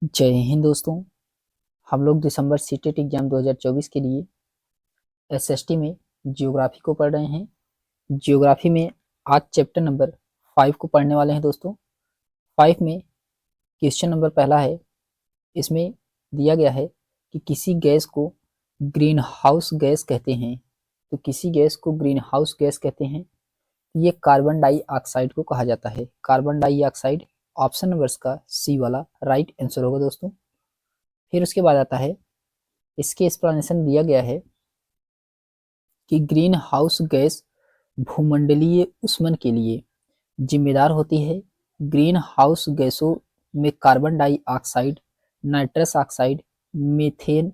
जय हिंद दोस्तों। हम लोग दिसंबर सीटेट एग्जाम 2024 के लिए एसएसटी में जियोग्राफी को पढ़ रहे हैं। जियोग्राफी में आज चैप्टर नंबर 5 को पढ़ने वाले हैं दोस्तों। 5 में क्वेश्चन नंबर पहला है। इसमें दिया गया है कि किसी गैस को ग्रीन हाउस गैस कहते हैं। तो किसी गैस को ग्रीन हाउस गैस कहते हैं, ये कार्बन डाइऑक्साइड को कहा जाता है। कार्बन डाइऑक्साइड ऑप्शन नंबर का सी वाला राइट आंसर होगा दोस्तों। फिर उसके बाद आता है, इसके एक्सप्लेनेशन दिया गया है कि ग्रीन हाउस गैस भूमंडलीय ऊष्मन के लिए जिम्मेदार होती है। ग्रीन हाउस गैसों में carbon dioxide, nitrous oxide, methane,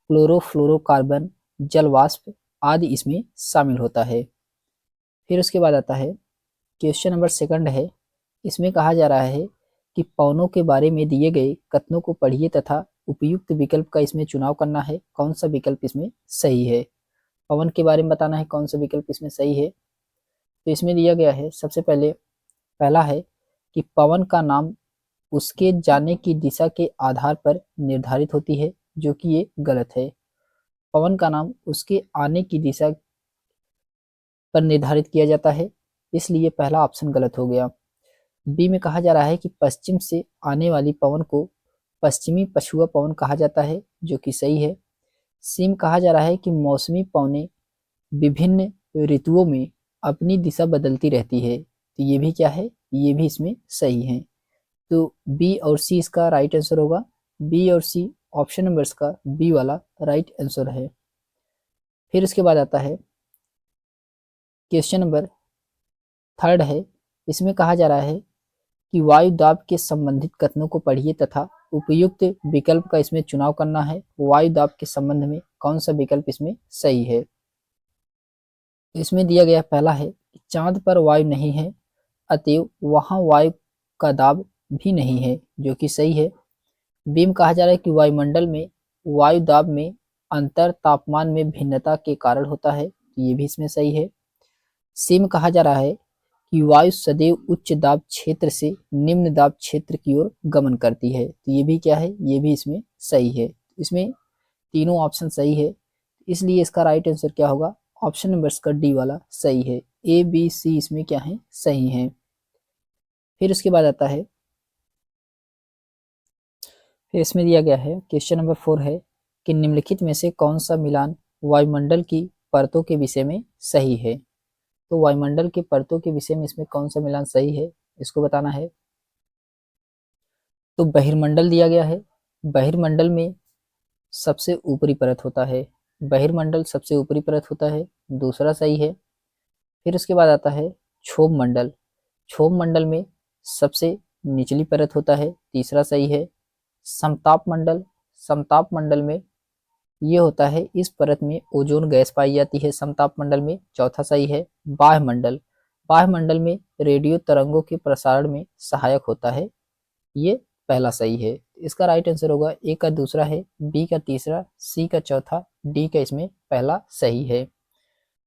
chlorofluorocarbon, जल वाष्प आदि इसमें शामिल होता है। फिर उसके बाद आता है क्वेश्चन नंबर सेकंड है। इसमें कहा जा रहा है कि पवनों के बारे में दिए गए कथनों को पढ़िए तथा उपयुक्त विकल्प का इसमें चुनाव करना है। कौन सा विकल्प इसमें सही है, पवन के बारे में बताना है कौन सा विकल्प इसमें सही है। तो इसमें दिया गया है, सबसे पहले पहला है कि पवन का नाम उसके जाने की दिशा के आधार पर निर्धारित होती है, जो कि ये गलत है। पवन का नाम उसके आने की दिशा पर निर्धारित किया जाता है, इसलिए पहला ऑप्शन गलत हो गया। बी में कहा जा रहा है कि पश्चिम से आने वाली पवन को पश्चिमी पछुआ पवन कहा जाता है, जो कि सही है। सी में कहा जा रहा है कि मौसमी पवनें विभिन्न ऋतुओं में अपनी दिशा बदलती रहती है, तो ये भी क्या है, ये भी इसमें सही है। तो बी और सी इसका राइट आंसर होगा। बी और सी ऑप्शन नंबर का बी वाला राइट आंसर है। फिर उसके बाद आता है क्वेश्चन नंबर थर्ड है। इसमें कहा जा रहा है कि वायु दाब के संबंधित कथनों को पढ़िए तथा उपयुक्त विकल्प का इसमें चुनाव करना है। वायु दाब के संबंध में कौन सा विकल्प इसमें सही है। इसमें दिया गया पहला है कि चांद पर वायु नहीं है, अतएव वहां वायु का दाब भी नहीं है, जो कि सही है। बी में कहा जा रहा है कि वायुमंडल में वायु दाब में अंतर तापमान में भिन्नता के कारण होता है, ये भी इसमें सही है। सी में कहा जा रहा है कि वायु सदैव उच्च दाब क्षेत्र से निम्न दाब क्षेत्र की ओर गमन करती है, तो ये भी क्या है, ये भी इसमें सही है। इसमें तीनों ऑप्शन सही है, इसलिए इसका राइट आंसर क्या होगा, ऑप्शन नंबर का डी वाला सही है। ए बी सी इसमें क्या है, सही है। फिर उसके बाद आता है, फिर इसमें दिया गया है क्वेश्चन नंबर 4 है कि निम्नलिखित में से कौन सा मिलान वायुमंडल की परतों के विषय में सही है। तो वायुमंडल के परतों के विषय में इसमें कौन सा मिलान सही है, इसको बताना है। तो बहिर्मंडल दिया गया है। बहिर्मंडल में सबसे ऊपरी परत होता है, बहिर्मंडल सबसे ऊपरी परत होता है, दूसरा सही है। फिर उसके बाद आता है क्षोभ मंडल। क्षोभ मंडल में सबसे निचली परत होता है, तीसरा सही है। समताप मंडल, समताप मंडल में ये होता है, इस परत में ओजोन गैस पाई जाती है समताप मंडल में, चौथा सही है। बाह्य मंडल, बाह्य मंडल में रेडियो तरंगों के प्रसारण में सहायक होता है, ये पहला सही है। इसका राइट आंसर होगा ए का दूसरा है, बी का तीसरा, सी का चौथा, डी का इसमें पहला सही है।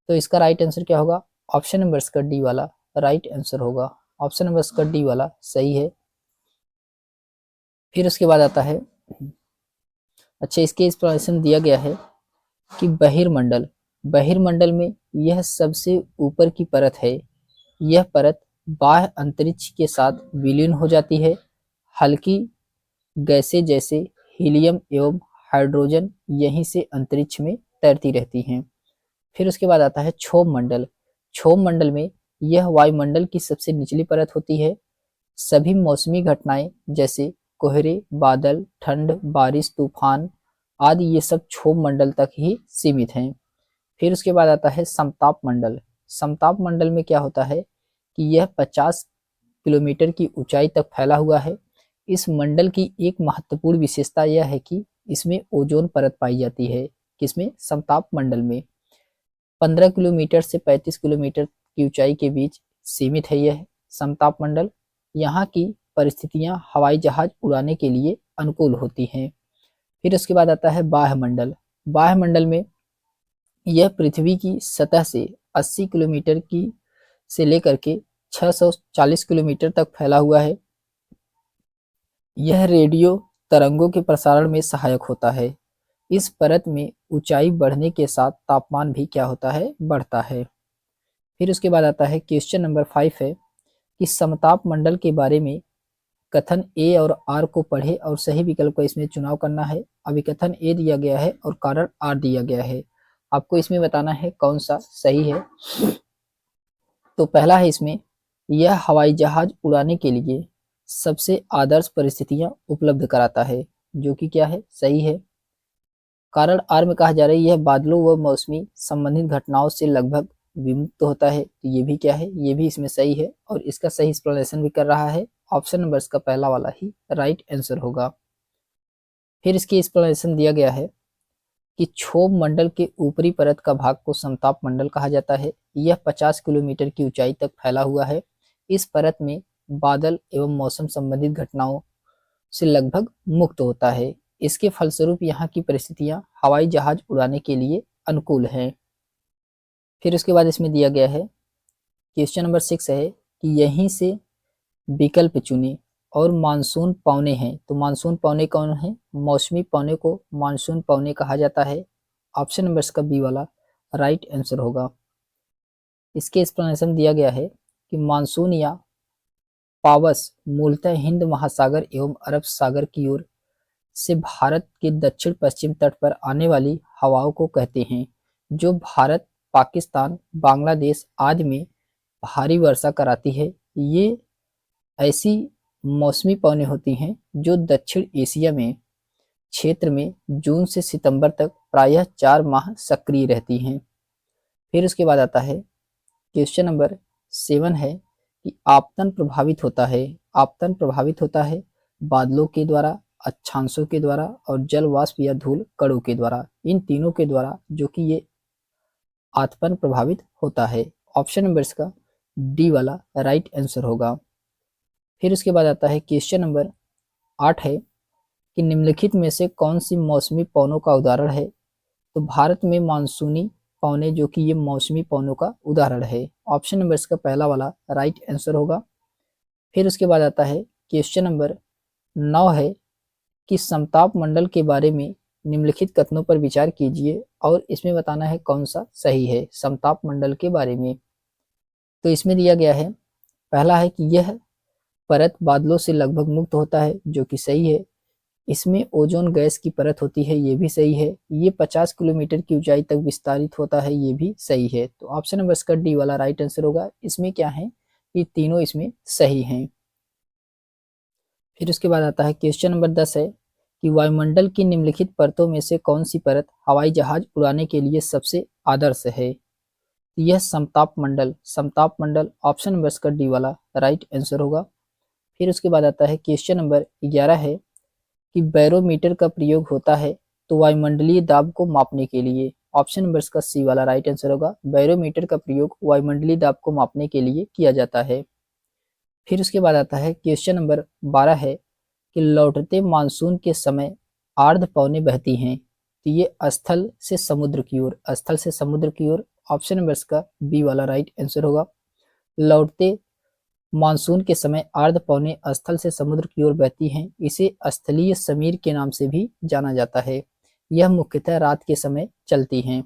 तो इसका राइट आंसर क्या होगा, ऑप्शन नंबर का डी वाला राइट आंसर होगा। ऑप्शन नंबर का डी वाला सही है। फिर उसके बाद आता है, अच्छा इसके एक्सप्लेनेशन दिया गया है कि बहिर्मंडल, बहिर्मंडल में यह सबसे ऊपर की परत है। यह परत बाह्य अंतरिक्ष के साथ विलीन हो जाती है। हल्की गैसें जैसे हीलियम एवं हाइड्रोजन यहीं से अंतरिक्ष में तैरती रहती हैं। फिर उसके बाद आता है क्षोभ मंडल। क्षोभ मंडल में यह वायुमंडल की सबसे निचली परत होती है। सभी मौसमी घटनाएं जैसे कोहरे, बादल, ठंड, बारिश, तूफान आदि ये सब क्षोभ मंडल तक ही सीमित हैं। फिर उसके बाद आता है समताप मंडल। समताप मंडल में क्या होता है कि यह 50 किलोमीटर की ऊंचाई तक फैला हुआ है। इस मंडल की एक महत्वपूर्ण विशेषता यह है कि इसमें ओजोन परत पाई जाती है। किसमें, समताप मंडल में। 15 किलोमीटर से 35 किलोमीटर की ऊंचाई के बीच सीमित है यह समताप मंडल। यहाँ की परिस्थितियां हवाई जहाज उड़ाने के लिए अनुकूल होती हैं। फिर उसके बाद आता है बाह्य मंडल। बाह्य मंडल में यह पृथ्वी की सतह से 80 किलोमीटर की से लेकर के 640 किलोमीटर तक फैला हुआ है। यह रेडियो तरंगों के प्रसारण में सहायक होता है। इस परत में ऊंचाई बढ़ने के साथ तापमान भी क्या होता है, बढ़ता है। फिर उसके बाद आता है क्वेश्चन नंबर 5 है कि समताप मंडल के बारे में कथन ए और आर को पढ़े और सही विकल्प का इसमें चुनाव करना है। अभी कथन ए दिया गया है और कारण आर दिया गया है, आपको इसमें बताना है कौन सा सही है। तो पहला है इसमें, यह हवाई जहाज उड़ाने के लिए सबसे आदर्श परिस्थितियां उपलब्ध कराता है, जो कि क्या है, सही है। कारण आर में कहा जा रहा है यह बादलों व मौसमी संबंधित घटनाओं से लगभग विमुक्त होता है, तो ये भी क्या है, ये भी इसमें सही है और इसका सही एक्सप्लेनेशन भी कर रहा है। ऑप्शन नंबर इसका पहला वाला ही राइट आंसर होगा। फिर इसकी एक्सप्लेनेशन दिया गया है कि क्षोभ मंडल के ऊपरी परत का भाग को समताप मंडल कहा जाता है। यह 50 किलोमीटर की ऊंचाई तक फैला हुआ है। इस परत में बादल एवं मौसम संबंधित घटनाओं से लगभग मुक्त होता है। इसके फलस्वरूप यहाँ की परिस्थितियां हवाई जहाज उड़ाने के लिए अनुकूल हैं। फिर उसके बाद इसमें दिया गया है क्वेश्चन नंबर 6 है कि यहीं से विकल्प चुने और मानसून पौने हैं, तो मानसून पौने कौन है, मौसमी पौने को मानसून पौने कहा जाता है। ऑप्शन नंबर इसका बी वाला राइट आंसर होगा। इसके एक्सप्लेनेशन दिया गया है कि मानसून या पावस मूलतः हिंद महासागर एवं अरब सागर की ओर से भारत के दक्षिण पश्चिम तट पर आने वाली हवाओं को कहते हैं, जो भारत, पाकिस्तान, बांग्लादेश आदि में भारी वर्षा कराती है। ये ऐसी मौसमी पवनें होती हैं जो दक्षिण एशिया में क्षेत्र में जून से सितंबर तक प्रायः 4 माह सक्रिय रहती हैं। फिर उसके बाद आता है क्वेश्चन नंबर 7 है कि आपतन प्रभावित होता है। आपतन प्रभावित होता है बादलों के द्वारा, अक्षांशों के द्वारा और जल वाष्प या धूल कणों के द्वारा, इन तीनों के द्वारा जो कि ये आतपन प्रभावित होता है। ऑप्शन नंबर इसका डी वाला राइट आंसर होगा। फिर उसके बाद आता है क्वेश्चन नंबर 8 है कि निम्नलिखित में से कौन सी मौसमी पवनों का उदाहरण है। तो भारत में मानसूनी पवने जो कि ये मौसमी पवनों का उदाहरण है। ऑप्शन नंबर इसका पहला वाला राइट आंसर होगा। फिर उसके बाद आता है क्वेश्चन नंबर 9 है कि समताप मंडल के बारे में निम्नलिखित कथनों पर विचार कीजिए और इसमें बताना है कौन सा सही है समताप मंडल के बारे में। तो इसमें दिया गया है, पहला है कि यह परत बादलों से लगभग मुक्त होता है, जो कि सही है। इसमें ओजोन गैस की परत होती है, ये भी सही है। ये 50 किलोमीटर की ऊंचाई तक विस्तारित होता है, ये भी सही है। तो ऑप्शन नंबर इसका डी वाला राइट आंसर होगा। इसमें क्या है, ये तीनों इसमें सही हैं। फिर उसके बाद आता है क्वेश्चन नंबर 10 है कि वायुमंडल की निम्नलिखित परतों में से कौन सी परत हवाई जहाज उड़ाने के लिए सबसे आदर्श है। यह समताप मंडल, समताप मंडल ऑप्शन नंबर इसका डी वाला राइट आंसर होगा। फिर उसके बाद आता है क्वेश्चन नंबर 11 है कि बैरोमीटर का प्रयोग होता है तो वायुमंडलीय दाब को मापने के लिए। ऑप्शन नंबर इसका सी वाला राइट आंसर होगा। बैरोमीटर का प्रयोग वायुमंडलीय दाब को मापने के लिए किया जाता है। फिर उसके बाद आता है क्वेश्चन नंबर 12 है कि लौटते मानसून के समय आर्द्र पवनें बहती हैं, तो ये स्थल से समुद्र की ओर, स्थल से समुद्र की ओर। ऑप्शन नंबर इसका बी वाला राइट आंसर होगा। लौटते मानसून के समय आर्द्र पवनें स्थल से समुद्र की ओर बहती हैं, इसे स्थलीय समीर के नाम से भी जाना जाता है। यह मुख्यतः रात के समय चलती हैं।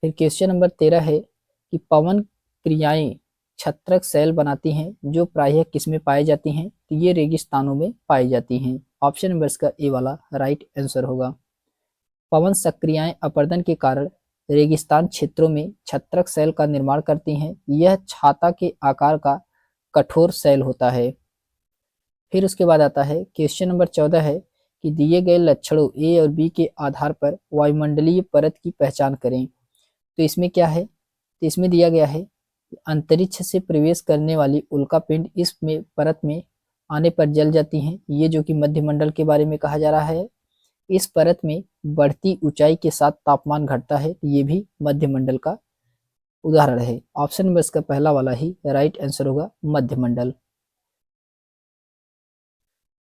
फिर क्वेश्चन नंबर 13 है कि पवन क्रियाएं छत्रक सैल बनाती हैं, जो प्रायः किसमें पाई जाती हैं, तो ये रेगिस्तानों में पाई जाती हैं। ऑप्शन नंबर इसका ए वाला राइट आंसर होगा। पवन सक्रियाएं अपर्दन के कारण रेगिस्तान क्षेत्रों में छत्रक सैल का निर्माण करती हैं। यह छाता के आकार का कठोर सैल होता है। फिर उसके बाद आता है क्वेश्चन नंबर 14 है कि दिए गए लक्षणों ए और बी के आधार पर वायुमंडलीय परत की पहचान करें। तो इसमें क्या है, तो इसमें दिया गया है अंतरिक्ष से प्रवेश करने वाली उल्का पिंड इस में परत में आने पर जल जाती हैं, ये जो कि मध्यमंडल के बारे में कहा जा रहा है। इस परत में बढ़ती ऊंचाई के साथ तापमान घटता है, ये भी मध्यमंडल का उदाहरण है। ऑप्शन नंबर इसका पहला वाला ही राइट आंसर होगा, मध्यमंडल।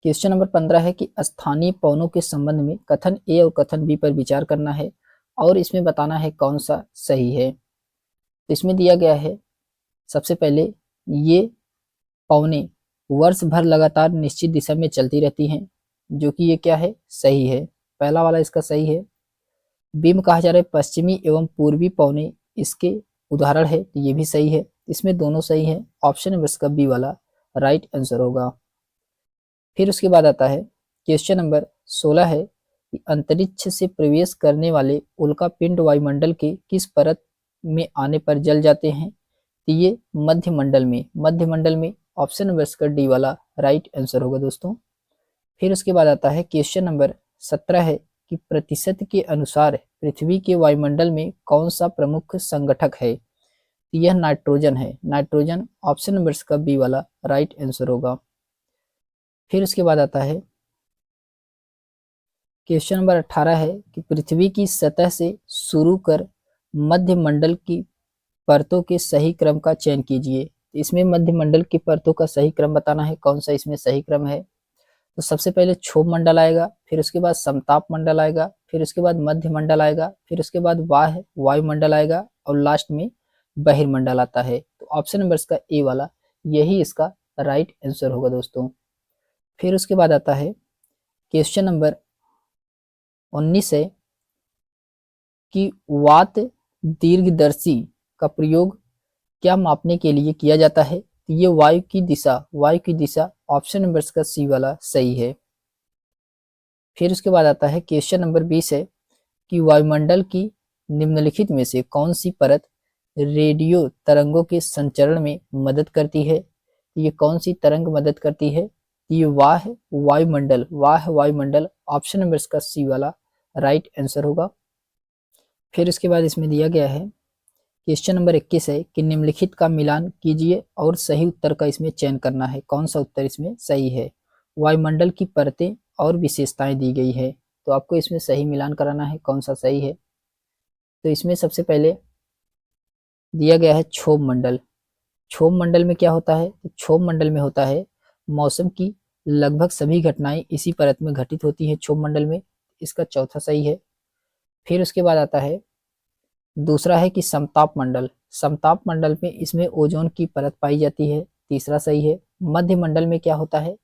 क्वेश्चन नंबर 15 है कि स्थानीय पवनों के संबंध में कथन ए और कथन बी पर विचार करना है और इसमें बताना है कौन सा सही है। तो इसमें दिया गया है, सबसे पहले ये पवनें वर्ष भर लगातार निश्चित दिशा में चलती रहती हैं, जो कि ये क्या है, सही है, पहला वाला इसका सही है। बीम कहा जा रहा है पश्चिमी एवं पूर्वी पौने इसके उदाहरण है, तो ये भी सही है, इसमें दोनों सही है, ऑप्शन नंबर इसका बी वाला राइट आंसर होगा। फिर उसके बाद आता है क्वेश्चन नंबर 16 है कि अंतरिक्ष से प्रवेश करने वाले उल्का पिंड वायुमंडल के किस परत में आने पर जल जाते हैं, तो ये मध्यमंडल में, मध्यमंडल में, ऑप्शन नंबर इसका डी वाला राइट आंसर होगा दोस्तों। फिर उसके बाद आता है क्वेश्चन नंबर 17 है कि प्रतिशत के अनुसार पृथ्वी के वायुमंडल में कौन सा प्रमुख संगठक है, तो यह नाइट्रोजन है, नाइट्रोजन, ऑप्शन नंबर इसका बी वाला राइट आंसर होगा। फिर उसके बाद आता है क्वेश्चन नंबर 18 है कि पृथ्वी की सतह से शुरू कर मध्यमंडल की परतों के सही क्रम का चयन कीजिए। इसमें मध्यमंडल की परतों का सही क्रम बताना है, कौन सा इसमें सही क्रम है। तो सबसे पहले क्षोभ मंडल आएगा, फिर उसके बाद समताप मंडल आएगा, फिर उसके बाद मध्यमंडल आएगा, फिर उसके बाद वायुमंडल आएगा और लास्ट में बहिर्मंडल आता है। तो ऑप्शन नंबर इसका ए वाला यही इसका राइट आंसर होगा दोस्तों। फिर उसके बाद आता है क्वेश्चन नंबर 19 है कि वात दीर्घदर्शी का प्रयोग क्या मापने के लिए किया जाता है, तो ये वायु की दिशा, वायु की दिशा, ऑप्शन नंबर इसका सी वाला सही है। फिर उसके बाद आता है क्वेश्चन नंबर 20 है कि वायुमंडल की निम्नलिखित में से कौन सी परत रेडियो तरंगों के संचरण में मदद करती है, ये कौन सी तरंग मदद करती है, ये वायुमंडल, वायुमंडल, ऑप्शन नंबर इसका सी वाला राइट आंसर होगा। फिर उसके बाद इसमें दिया गया है क्वेश्चन नंबर 21 है कि निम्नलिखित का मिलान कीजिए और सही उत्तर का इसमें चयन करना है, कौन सा उत्तर इसमें सही है। वायुमंडल की परतें और विशेषताएं दी गई है, तो आपको इसमें सही मिलान कराना है, कौन सा सही है। तो इसमें सबसे पहले दिया गया है क्षोभ मंडल। क्षोभ मंडल में क्या होता है, तो क्षोभ मंडल में होता है मौसम की लगभग सभी घटनाएं इसी परत में घटित होती है क्षोभ मंडल में, इसका चौथा सही है। फिर उसके बाद आता है दूसरा है कि समताप मंडल, समताप मंडल में इसमें ओजोन की परत पाई जाती है, तीसरा सही है। मध्य मंडल में क्या होता है,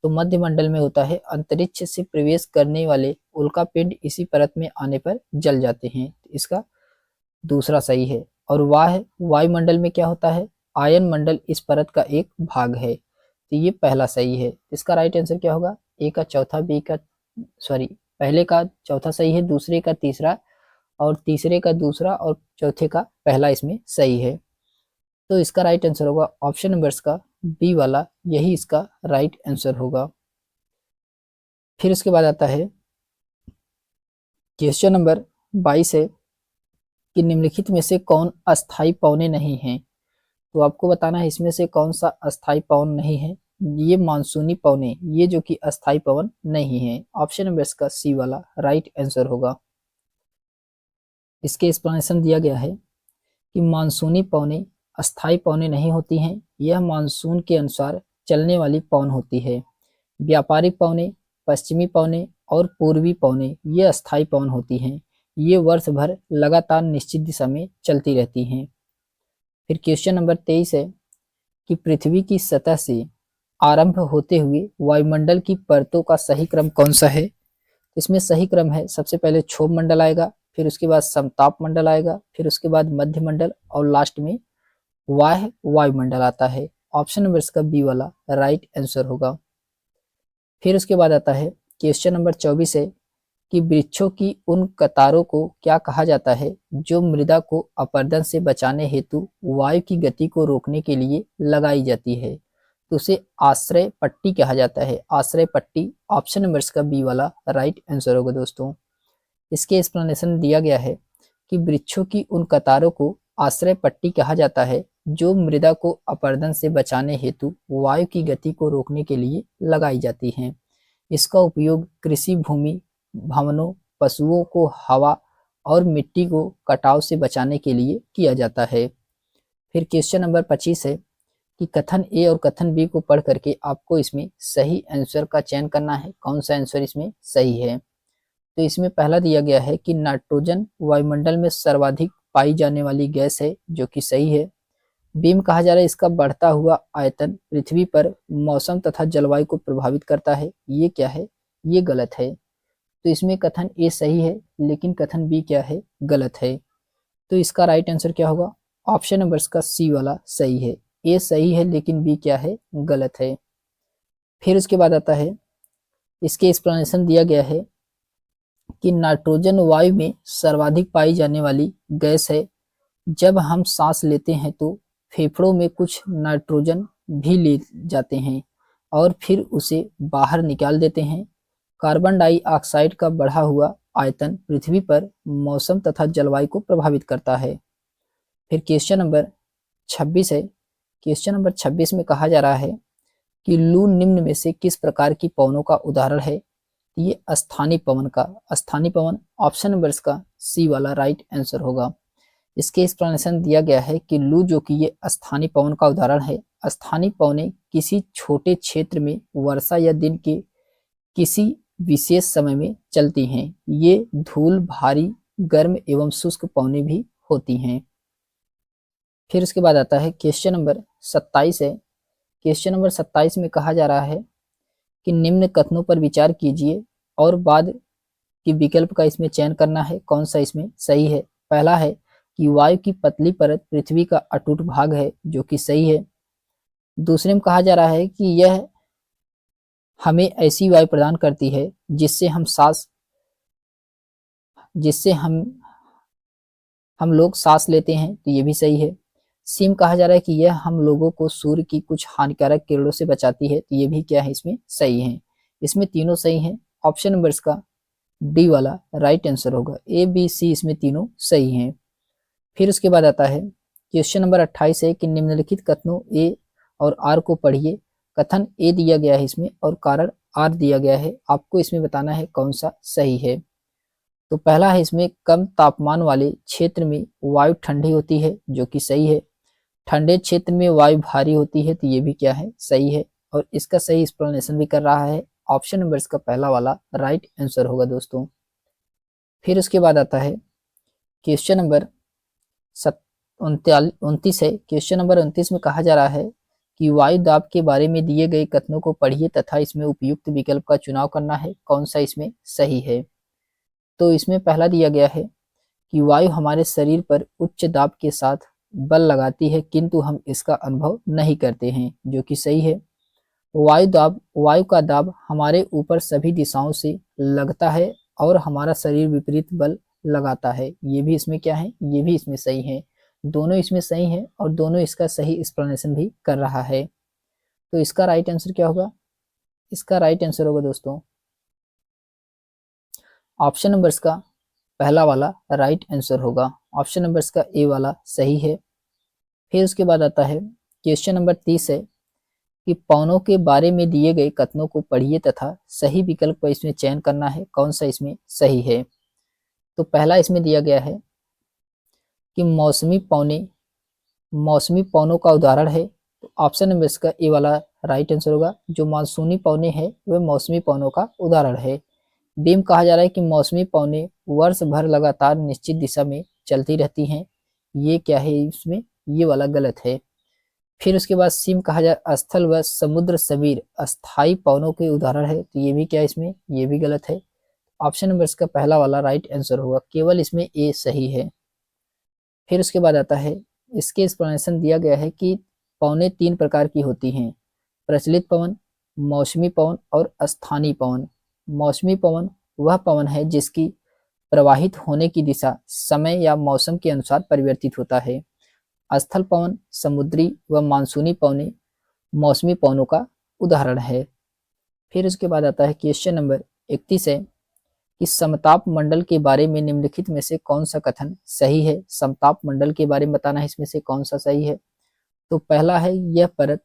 तो मध्य मंडल में होता है अंतरिक्ष से प्रवेश करने वाले उल्का पिंड इसी परत में आने पर जल जाते हैं, इसका दूसरा सही है। और वायुमंडल में क्या होता है, आयन मंडल इस परत का एक भाग है, तो ये पहला सही है। इसका राइट आंसर क्या होगा, ए का चौथा, बी का पहले का चौथा सही है, दूसरे का तीसरा और तीसरे का दूसरा और चौथे का पहला इसमें सही है। तो इसका राइट आंसर होगा ऑप्शन नंबर का बी वाला, यही इसका राइट आंसर होगा। फिर उसके बाद आता है क्वेश्चन नंबर 22 है कि निम्नलिखित में से कौन अस्थाई पौने नहीं है, तो आपको बताना है इसमें से कौन सा अस्थाई पवन नहीं है। ये मानसूनी पवने, ये जो कि अस्थाई पवन नहीं है, ऑप्शन नंबर इसका सी वाला राइट आंसर होगा। इसके एक्सप्लेनेशन दिया गया है कि मानसूनी पवने अस्थाई पवने नहीं होती हैं, यह मानसून के अनुसार चलने वाली पवन होती है। व्यापारिक पवने, पश्चिमी पवने और पूर्वी पवने ये अस्थाई पवन होती हैं, ये वर्ष भर लगातार निश्चित दिशा में चलती रहती हैं। फिर क्वेश्चन नंबर 23 है कि पृथ्वी की सतह से आरंभ होते हुए वायुमंडल की परतों का सही क्रम कौन सा है। इसमें सही क्रम है, सबसे पहले क्षोभ मंडल आएगा, फिर उसके बाद समताप मंडल आएगा, फिर उसके बाद मध्यमंडल और लास्ट में वायुमंडल आता है। ऑप्शन नंबर इसका बी वाला राइट आंसर होगा। फिर उसके बाद आता है क्वेश्चन नंबर 24 है कि वृक्षों की उन कतारों को क्या कहा जाता है जो मृदा को अपरदन से बचाने हेतु वायु की गति को रोकने के लिए लगाई जाती है, तो उसे आश्रय पट्टी कहा जाता है, आश्रय पट्टी, ऑप्शन नंबर इसका बी वाला राइट आंसर होगा दोस्तों। इसके एक्सप्लेनेशन दिया गया है कि वृक्षों की उन कतारों को आश्रय पट्टी कहा जाता है जो मृदा को अपरदन से बचाने हेतु वायु की गति को रोकने के लिए लगाई जाती हैं। इसका उपयोग कृषि भूमि, भवनों, पशुओं को हवा और मिट्टी को कटाव से बचाने के लिए किया जाता है। फिर क्वेश्चन नंबर 25 है कि कथन ए और कथन बी को पढ़ करके आपको इसमें सही आंसर का चयन करना है, कौन सा आंसर इसमें सही है। तो इसमें पहला दिया गया है कि नाइट्रोजन वायुमंडल में सर्वाधिक पाई जाने वाली गैस है, जो कि सही है। बीम कहा जा रहा है इसका बढ़ता हुआ आयतन पृथ्वी पर मौसम तथा जलवायु को प्रभावित करता है, ये क्या है, ये गलत है। तो इसमें कथन ए सही है लेकिन कथन बी क्या है, गलत है। तो इसका राइट आंसर क्या होगा, ऑप्शन नंबर का सी वाला सही है। ए सही है लेकिन बी क्या है, गलत है। फिर उसके बाद आता है, इसके एक्सप्लेनेशन दिया गया है कि नाइट्रोजन वायु में सर्वाधिक पाई जाने वाली गैस है। जब हम सांस लेते हैं तो फेफड़ों में कुछ नाइट्रोजन भी ले जाते हैं और फिर उसे बाहर निकाल देते हैं। कार्बन डाइऑक्साइड का बढ़ा हुआ आयतन पृथ्वी पर मौसम तथा जलवायु को प्रभावित करता है। फिर क्वेश्चन नंबर 26 है। क्वेश्चन नंबर 26 में कहा जा रहा है कि लू निम्न में से किस प्रकार की पवनों का उदाहरण है। ये स्थानीय पवन का, स्थानीय पवन ऑप्शन नंबर इसका सी वाला राइट आंसर होगा। इसके एक्सप्लेनेशन दिया गया है कि लू जो कि ये स्थानीय पवन का उदाहरण है। स्थानीय पवनें किसी छोटे क्षेत्र में वर्षा या दिन के किसी विशेष समय में चलती हैं। ये धूल भारी, गर्म एवं शुष्क पवनें भी होती हैं। फिर उसके बाद आता है क्वेश्चन नंबर 27 है। क्वेश्चन नंबर 27 में कहा जा रहा है कि निम्न कथनों पर विचार कीजिए और बाद की विकल्प का इसमें चयन करना है, कौन सा इसमें सही है। पहला है कि वायु की पतली परत पृथ्वी का अटूट भाग है, जो कि सही है। दूसरे में कहा जा रहा है कि यह हमें ऐसी वायु प्रदान करती है जिससे हम लोग सांस लेते हैं, तो ये भी सही है। सी में कहा जा रहा है कि यह हम लोगों को सूर्य की कुछ हानिकारक किरणों से बचाती है, तो ये भी क्या है, इसमें सही है। इसमें तीनों सही हैं। ऑप्शन नंबर इसका डी वाला राइट आंसर होगा। ए बी सी इसमें तीनों सही हैं। फिर उसके बाद आता है क्वेश्चन नंबर 28 है कि निम्नलिखित कथनों ए और आर को पढ़िए। कथन ए दिया गया है इसमें और कारण आर दिया गया है। आपको इसमें बताना है कौन सा सही है। तो पहला है इसमें कम तापमान वाले क्षेत्र में वायु ठंडी होती है, जो कि सही है। ठंडे क्षेत्र में वायु भारी होती है, तो ये भी क्या है, सही है। और इसका सही एक्सप्लेनेशन भी कर रहा है। ऑप्शन नंबर इसका पहला वाला राइट आंसर होगा दोस्तों। फिर उसके बाद आता है क्वेश्चन नंबर 29 है। क्वेश्चन नंबर 29 में कहा जा रहा है कि वायु दाब के बारे में दिए गए कथनों को पढ़िए तथा इसमें उपयुक्त विकल्प का चुनाव करना है, कौन सा इसमें सही है। तो इसमें पहला दिया गया है कि वायु हमारे शरीर पर उच्च दाब के साथ बल लगाती है किंतु हम इसका अनुभव नहीं करते हैं, जो कि सही है। वायु का दाब हमारे ऊपर सभी दिशाओं से लगता है और हमारा शरीर विपरीत बल लगाता है, ये भी इसमें क्या है, ये भी इसमें सही है। दोनों इसमें सही है और दोनों इसका सही एक्सप्लेनेशन भी कर रहा है। तो इसका राइट आंसर क्या होगा, इसका राइट आंसर होगा दोस्तों ऑप्शन नंबर इसका पहला वाला राइट आंसर होगा। ऑप्शन नंबर इसका ए वाला सही है। फिर उसके बाद आता है क्वेश्चन नंबर 30 है कि पवनों के बारे में दिए गए कथनों को पढ़िए तथा सही विकल्प का इसमें चयन करना है, कौन सा इसमें सही है। तो पहला इसमें दिया गया है कि मौसमी पवनों का उदाहरण है। तो ऑप्शन नंबर इसका ए वाला राइट आंसर होगा। जो मानसूनी पवनें हैं वह मौसमी पवनों का उदाहरण है। बी में कहा जा रहा है कि मौसमी पवनें वर्ष भर लगातार निश्चित दिशा में चलती रहती हैं, ये क्या है इसमें, ये वाला गलत है। फिर उसके बाद सी में कहा जाए स्थल व समुद्र समीर अस्थायी पवनों के उदाहरण है, तो ये भी क्या है इसमें, ये भी गलत है। ऑप्शन नंबर इसका पहला वाला राइट आंसर होगा, केवल इसमें ए सही है। फिर उसके बाद आता है, इसके एक्सप्लेनेशन दिया गया है कि पवनें 3 प्रकार की होती हैं, प्रचलित पवन, मौसमी पवन और स्थानीय पवन। मौसमी पवन वह पवन है जिसकी प्रवाहित होने की दिशा समय या मौसम के अनुसार परिवर्तित होता है। स्थल पवन, समुद्री व मानसूनी पवनें मौसमी पवनों का उदाहरण है। फिर उसके बाद आता है क्वेश्चन नंबर 31 है कि समताप मंडल के बारे में निम्नलिखित में से कौन सा कथन सही है। समताप मंडल के बारे में बताना है इसमें से कौन सा सही है। तो पहला है यह परत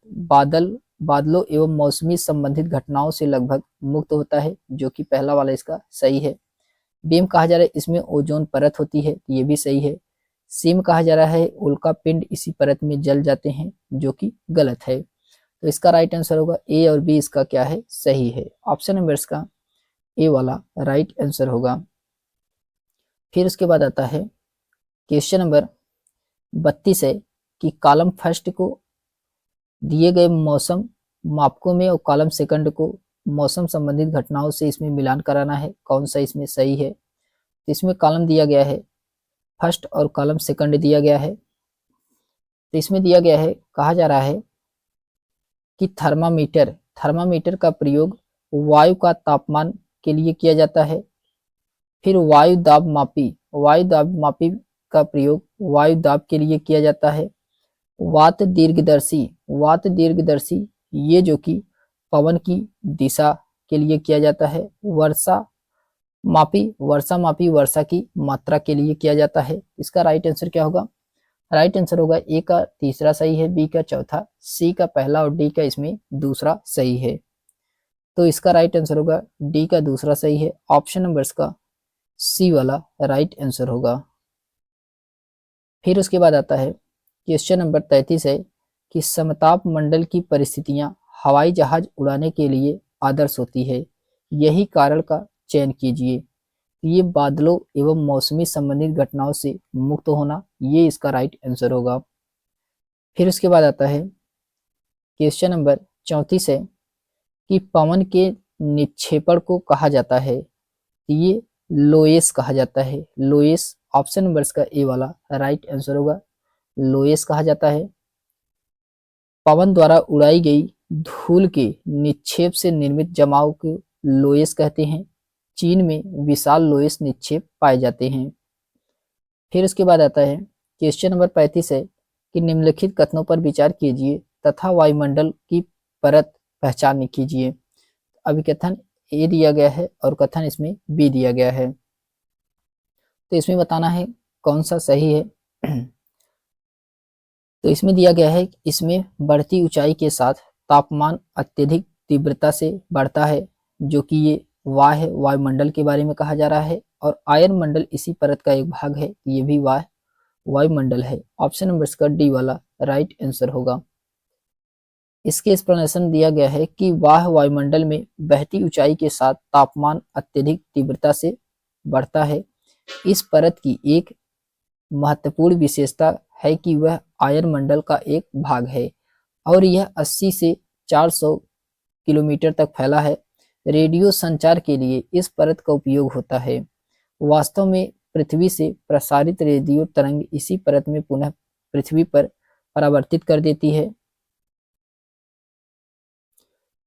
बादलों एवं मौसमी संबंधित घटनाओं से लगभग मुक्त होता है, जो कि पहला वाला इसका सही है। बी में कहा जा रहा है इसमें ओजोन परत होती है, ये भी सही है। सी में कहा जा रहा है उल्का पिंड इसी परत में जल जाते हैं, जो कि गलत है। तो इसका राइट आंसर होगा ए और बी इसका क्या है, सही है। ऑप्शन नंबर इसका ए वाला राइट आंसर होगा। फिर उसके बाद आता है क्वेश्चन नंबर 32 है कि कॉलम फर्स्ट को दिए गए मौसम मापकों में और कॉलम सेकंड को मौसम संबंधित घटनाओं से इसमें मिलान कराना है, कौन सा इसमें सही है। तो इसमें कॉलम दिया गया है फर्स्ट और कॉलम सेकंड दिया गया है। तो इसमें दिया गया है, कहा जा रहा है कि थर्मामीटर का प्रयोग वायु का तापमान के लिए किया जाता है। फिर वायु दाब मापी का प्रयोग वायु दाब के लिए किया जाता है। वात दीर्घदर्शी ये जो कि पवन की दिशा के लिए किया जाता है। वर्षा मापी वर्षा की मात्रा के लिए किया जाता है। इसका राइट आंसर क्या होगा? राइट आंसर होगा ए का तीसरा सही है, बी का चौथा, सी का पहला और डी का इसमें दूसरा सही है। तो इसका राइट आंसर होगा डी का दूसरा सही है। ऑप्शन नंबर इसका सी वाला राइट आंसर होगा। फिर उसके बाद आता है क्वेश्चन नंबर 33 है कि समताप मंडल की परिस्थितियां हवाई जहाज उड़ाने के लिए आदर्श होती है, यही कारण का चयन कीजिए। ये बादलों एवं मौसमी संबंधित घटनाओं से मुक्त होना, ये इसका राइट आंसर होगा। फिर उसके बाद आता है क्वेश्चन नंबर 34 है कि पवन के निक्षेपण को कहा जाता है, ये लोएस कहा जाता है। लोएस ऑप्शन नंबर इसका ए वाला राइट आंसर होगा, लोएस कहा जाता है। पवन द्वारा उड़ाई गई धूल के निक्षेप से निर्मित जमाव को लोएस कहते हैं। चीन में विशाल लोएस निक्षेप पाए जाते हैं। फिर उसके बाद आता है क्वेश्चन नंबर 35 है कि निम्नलिखित कथनों पर विचार कीजिए तथा वायुमंडल की परत पहचान कीजिए। अभी कथन ए दिया गया है और कथन इसमें बी दिया गया है, तो इसमें बताना है कौन सा सही है। तो इसमें दिया गया है इसमें बढ़ती ऊंचाई के साथ तापमान अत्यधिक तीव्रता से बढ़ता है, जो कि ये वाह है, वायुमंडल के बारे में कहा जा रहा है। और आयन मंडल इसी परत का एक भाग है, ये भी वायुमंडल है। ऑप्शन नंबर इसका डी वाला राइट आंसर होगा। इसके एक्सप्लेनेशन दिया गया है कि वायुमंडल में बहती ऊंचाई के साथ तापमान अत्यधिक तीव्रता से बढ़ता है। इस परत की एक महत्वपूर्ण विशेषता है कि वह आयन मंडल का एक भाग है और यह 80 से 400 किलोमीटर तक फैला है। रेडियो संचार के लिए इस परत का उपयोग होता है। वास्तव में पृथ्वी से प्रसारित रेडियो तरंग इसी परत में पुनः पृथ्वी पर परावर्तित कर देती है।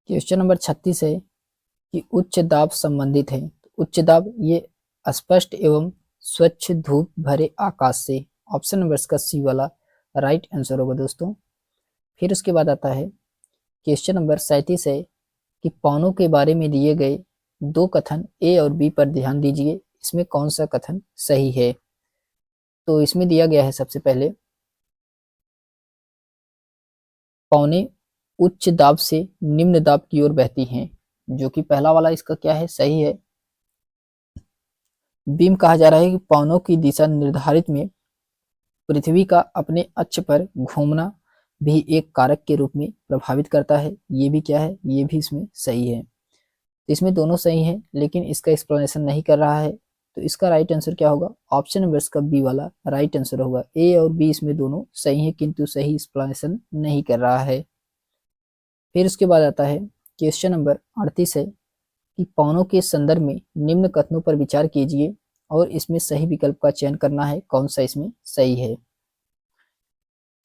क्वेश्चन नंबर 36 है कि उच्च दाब संबंधित है। उच्च दाब ये स्पष्ट एवं स्वच्छ धूप भरे आकाश से। ऑप्शन नंबर इसका सी वाला राइट आंसर होगा दोस्तों। फिर उसके बाद आता है क्वेश्चन नंबर 37 है कि पवनों के बारे में दिए गए दो कथन ए और बी पर ध्यान दीजिए, इसमें कौन सा कथन सही है। तो इसमें दिया गया है सबसे पहले पवनें उच्च दाब से निम्न दाब की ओर बहती हैं, जो कि पहला वाला इसका क्या है, सही है। बीम कहा जा रहा है कि पवनों की दिशा निर्धारित में पृथ्वी का अपने अक्ष पर घूमना भी एक कारक के रूप में प्रभावित करता है, ये भी क्या है, ये भी इसमें सही है। तो इसमें दोनों सही है, लेकिन इसका एक्सप्लेनेशन नहीं कर रहा है। तो इसका राइट आंसर क्या होगा? ऑप्शन नंबर इसका बी वाला राइट आंसर होगा। ए और बी इसमें दोनों सही है, किंतु सही एक्सप्लेनेशन नहीं कर रहा है। फिर उसके बाद आता है क्वेश्चन नंबर 38 है कि पवनों के संदर्भ में निम्न कथनों पर विचार कीजिए और इसमें सही विकल्प का चयन करना है, कौन सा इसमें सही है।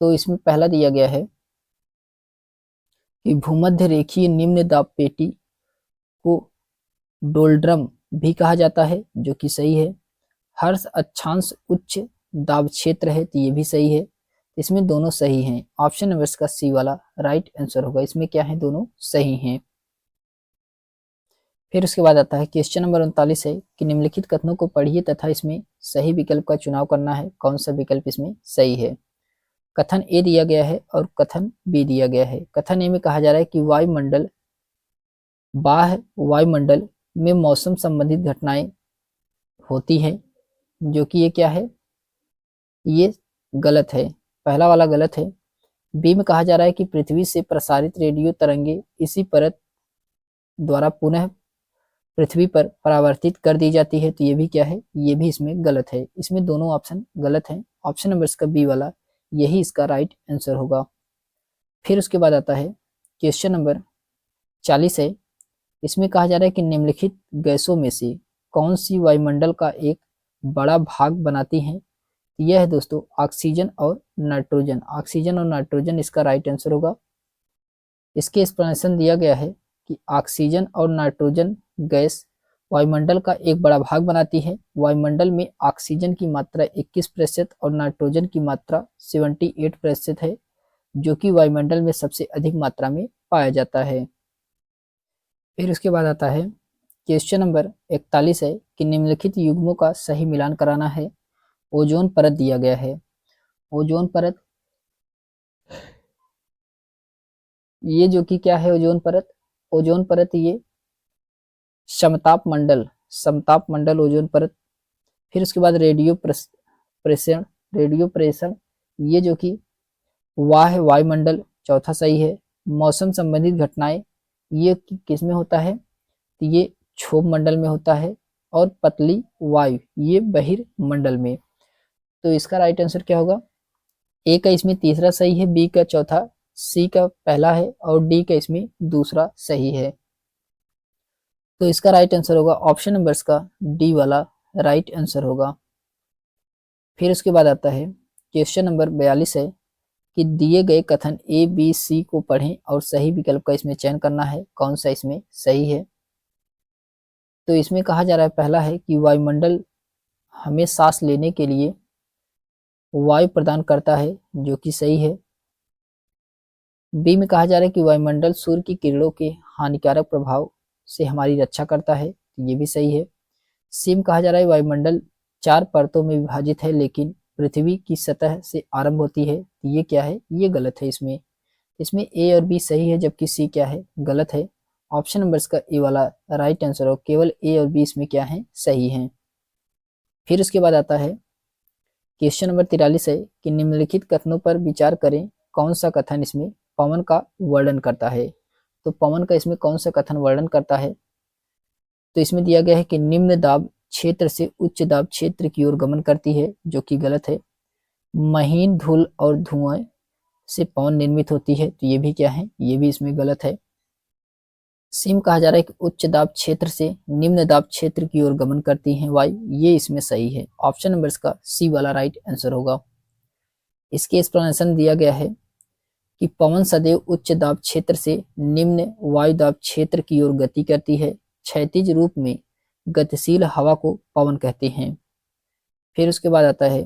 तो इसमें पहला दिया गया है कि भूमध्य रेखीय निम्न दाब पेटी को डोल्ड्रम भी कहा जाता है, जो कि सही है। हर्ष अक्षांश उच्च दाब क्षेत्र है, तो ये भी सही है। इसमें दोनों सही हैं। ऑप्शन नंबर का सी वाला राइट आंसर होगा। इसमें क्या है, दोनों सही हैं। फिर उसके बाद आता है क्वेश्चन नंबर 39 है कि निम्नलिखित कथनों को पढ़िए तथा इसमें सही विकल्प का चुनाव करना है, कौन सा विकल्प इसमें सही है। कथन ए दिया गया है और कथन बी दिया गया है। कथन ए में कहा जा रहा है कि वायुमंडल में मौसम संबंधित घटनाएं होती हैं, जो कि ये क्या है, ये गलत है, पहला वाला गलत है। बी में कहा जा रहा है कि पृथ्वी से प्रसारित रेडियो तरंगे इसी परत द्वारा पुनः पृथ्वी पर परावर्तित कर दी जाती है, तो ये भी क्या है, ये भी इसमें गलत है। इसमें दोनों ऑप्शन गलत हैं। ऑप्शन नंबर इसका बी वाला यही इसका राइट आंसर होगा। फिर उसके बाद आता है क्वेश्चन नंबर 40 है इसमें कहा जा रहा है कि निम्नलिखित गैसों में से कौन सी वायुमंडल का एक बड़ा भाग बनाती हैं। यह है दोस्तों ऑक्सीजन और नाइट्रोजन। ऑक्सीजन और नाइट्रोजन इसका राइट आंसर होगा। इसके एक्सप्लेनेशन दिया गया है कि ऑक्सीजन और नाइट्रोजन गैस वायुमंडल का एक बड़ा भाग बनाती है। वायुमंडल में ऑक्सीजन की मात्रा 21% और नाइट्रोजन की मात्रा 78% है, जो कि वायुमंडल में सबसे अधिक मात्रा में पाया जाता है। फिर उसके बाद आता है क्वेश्चन नंबर 41 है कि निम्नलिखित युग्मों का सही मिलान कराना है। ओजोन परत दिया गया है। ओजोन परत, ये जो कि क्या है ओजोन परत? ओजोन परत ये समताप मंडल, समताप मंडल ओजोन परत। फिर उसके बाद प्रेषण, रेडियो प्रेषण, ये जो कि वायुमंडल, चौथा सही है। मौसम संबंधित घटनाएं, ये किस में होता है? तो ये क्षोभ मंडल में होता है। और पतली वायु, ये बहिर्मंडल में। तो इसका राइट आंसर क्या होगा? ए का इसमें तीसरा सही है, बी का चौथा, सी का पहला है और डी का इसमें दूसरा सही है। तो इसका राइट आंसर होगा ऑप्शन नंबर का डी वाला राइट आंसर होगा। फिर उसके बाद आता है क्वेश्चन नंबर 42 है कि दिए गए कथन ए बी सी को पढ़ें और सही विकल्प का इसमें चयन करना है। कौन सा इसमें सही है? तो इसमें कहा जा रहा है पहला है कि वायुमंडल हमें सांस लेने के लिए वायु प्रदान करता है, जो कि सही है। बी में कहा जा रहा है कि वायुमंडल सूर्य की किरणों के हानिकारक प्रभाव से हमारी रक्षा करता है, ये भी सही है। सी में कहा जा रहा है वायुमंडल 4 परतों में विभाजित है लेकिन पृथ्वी की सतह से आरंभ होती है, ये क्या है? ये गलत है। इसमें इसमें ए और बी सही है जबकि सी क्या है? गलत है। ऑप्शन नंबर का ए वाला राइट आंसर हो, केवल ए और बी इसमें क्या है? सही है। फिर उसके बाद आता है क्वेश्चन नंबर 43 है कि निम्नलिखित कथनों पर विचार करें, कौन सा कथन इसमें पवन का वर्णन करता है। तो पवन का इसमें कौन सा कथन वर्णन करता है? तो इसमें दिया गया है कि निम्न दाब क्षेत्र से उच्च दाब क्षेत्र की ओर गमन करती है, जो कि गलत है। महीन धूल और धुआं से पवन निर्मित होती है, तो ये भी क्या है? ये भी इसमें गलत है। सिम कहा जा रहा है कि उच्च दाब क्षेत्र से निम्न दाब क्षेत्र की ओर गमन करती है वायु, ये इसमें सही है। ऑप्शन नंबर का सी वाला राइट आंसर होगा। इसके एक्सप्लेनेशन दिया गया है कि पवन सदैव उच्च दाब क्षेत्र से निम्न वायु दाब क्षेत्र की ओर गति करती है। क्षैतिज रूप में गतिशील हवा को पवन कहते हैं। फिर उसके बाद आता है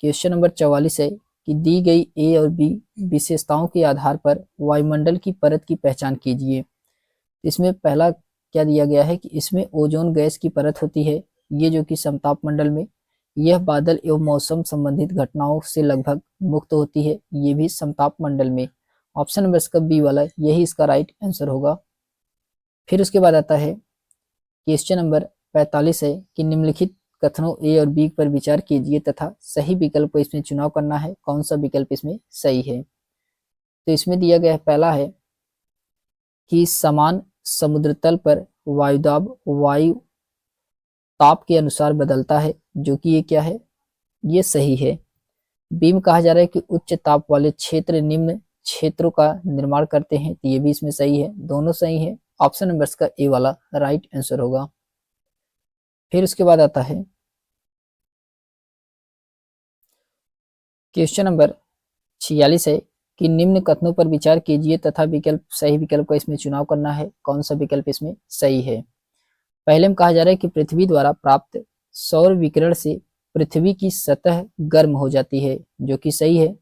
क्वेश्चन नंबर 44 है कि दी गई ए और बी विशेषताओं के आधार पर वायुमंडल की परत की पहचान कीजिए। इसमें पहला क्या दिया गया है कि इसमें ओजोन गैस की परत होती है, ये जो कि समताप मंडल में। यह बादल एवं मौसम संबंधित घटनाओं से लगभग मुक्त होती है, ये भी समताप मंडल में। ऑप्शन नंबर इसका बी वाला यही इसका राइट आंसर होगा। फिर उसके बाद आता है क्वेश्चन नंबर 45 है कि निम्नलिखित कथनों ए और बी पर विचार कीजिए तथा सही विकल्प को इसमें चुनाव करना है। कौन सा विकल्प इसमें सही है? तो इसमें दिया गया है पहला है कि समान समुद्र तल पर वायुदाब वायु ताप के अनुसार बदलता है, जो कि ये क्या है? ये सही है। बी में कहा जा रहा है कि उच्च ताप वाले क्षेत्र निम्न क्षेत्रों का निर्माण करते हैं, तो ये भी इसमें सही है। दोनों सही है। ऑप्शन नंबर का ए वाला राइट आंसर होगा। फिर उसके बाद आता है क्वेश्चन नंबर 46 है कि निम्न कथनों पर विचार कीजिए तथा विकल्प सही विकल्प का इसमें चुनाव करना है। कौन सा विकल्प इसमें सही है? पहले में कहा जा रहा है कि पृथ्वी द्वारा प्राप्त सौर विकिरण से पृथ्वी की सतह गर्म हो जाती है, जो कि सही है।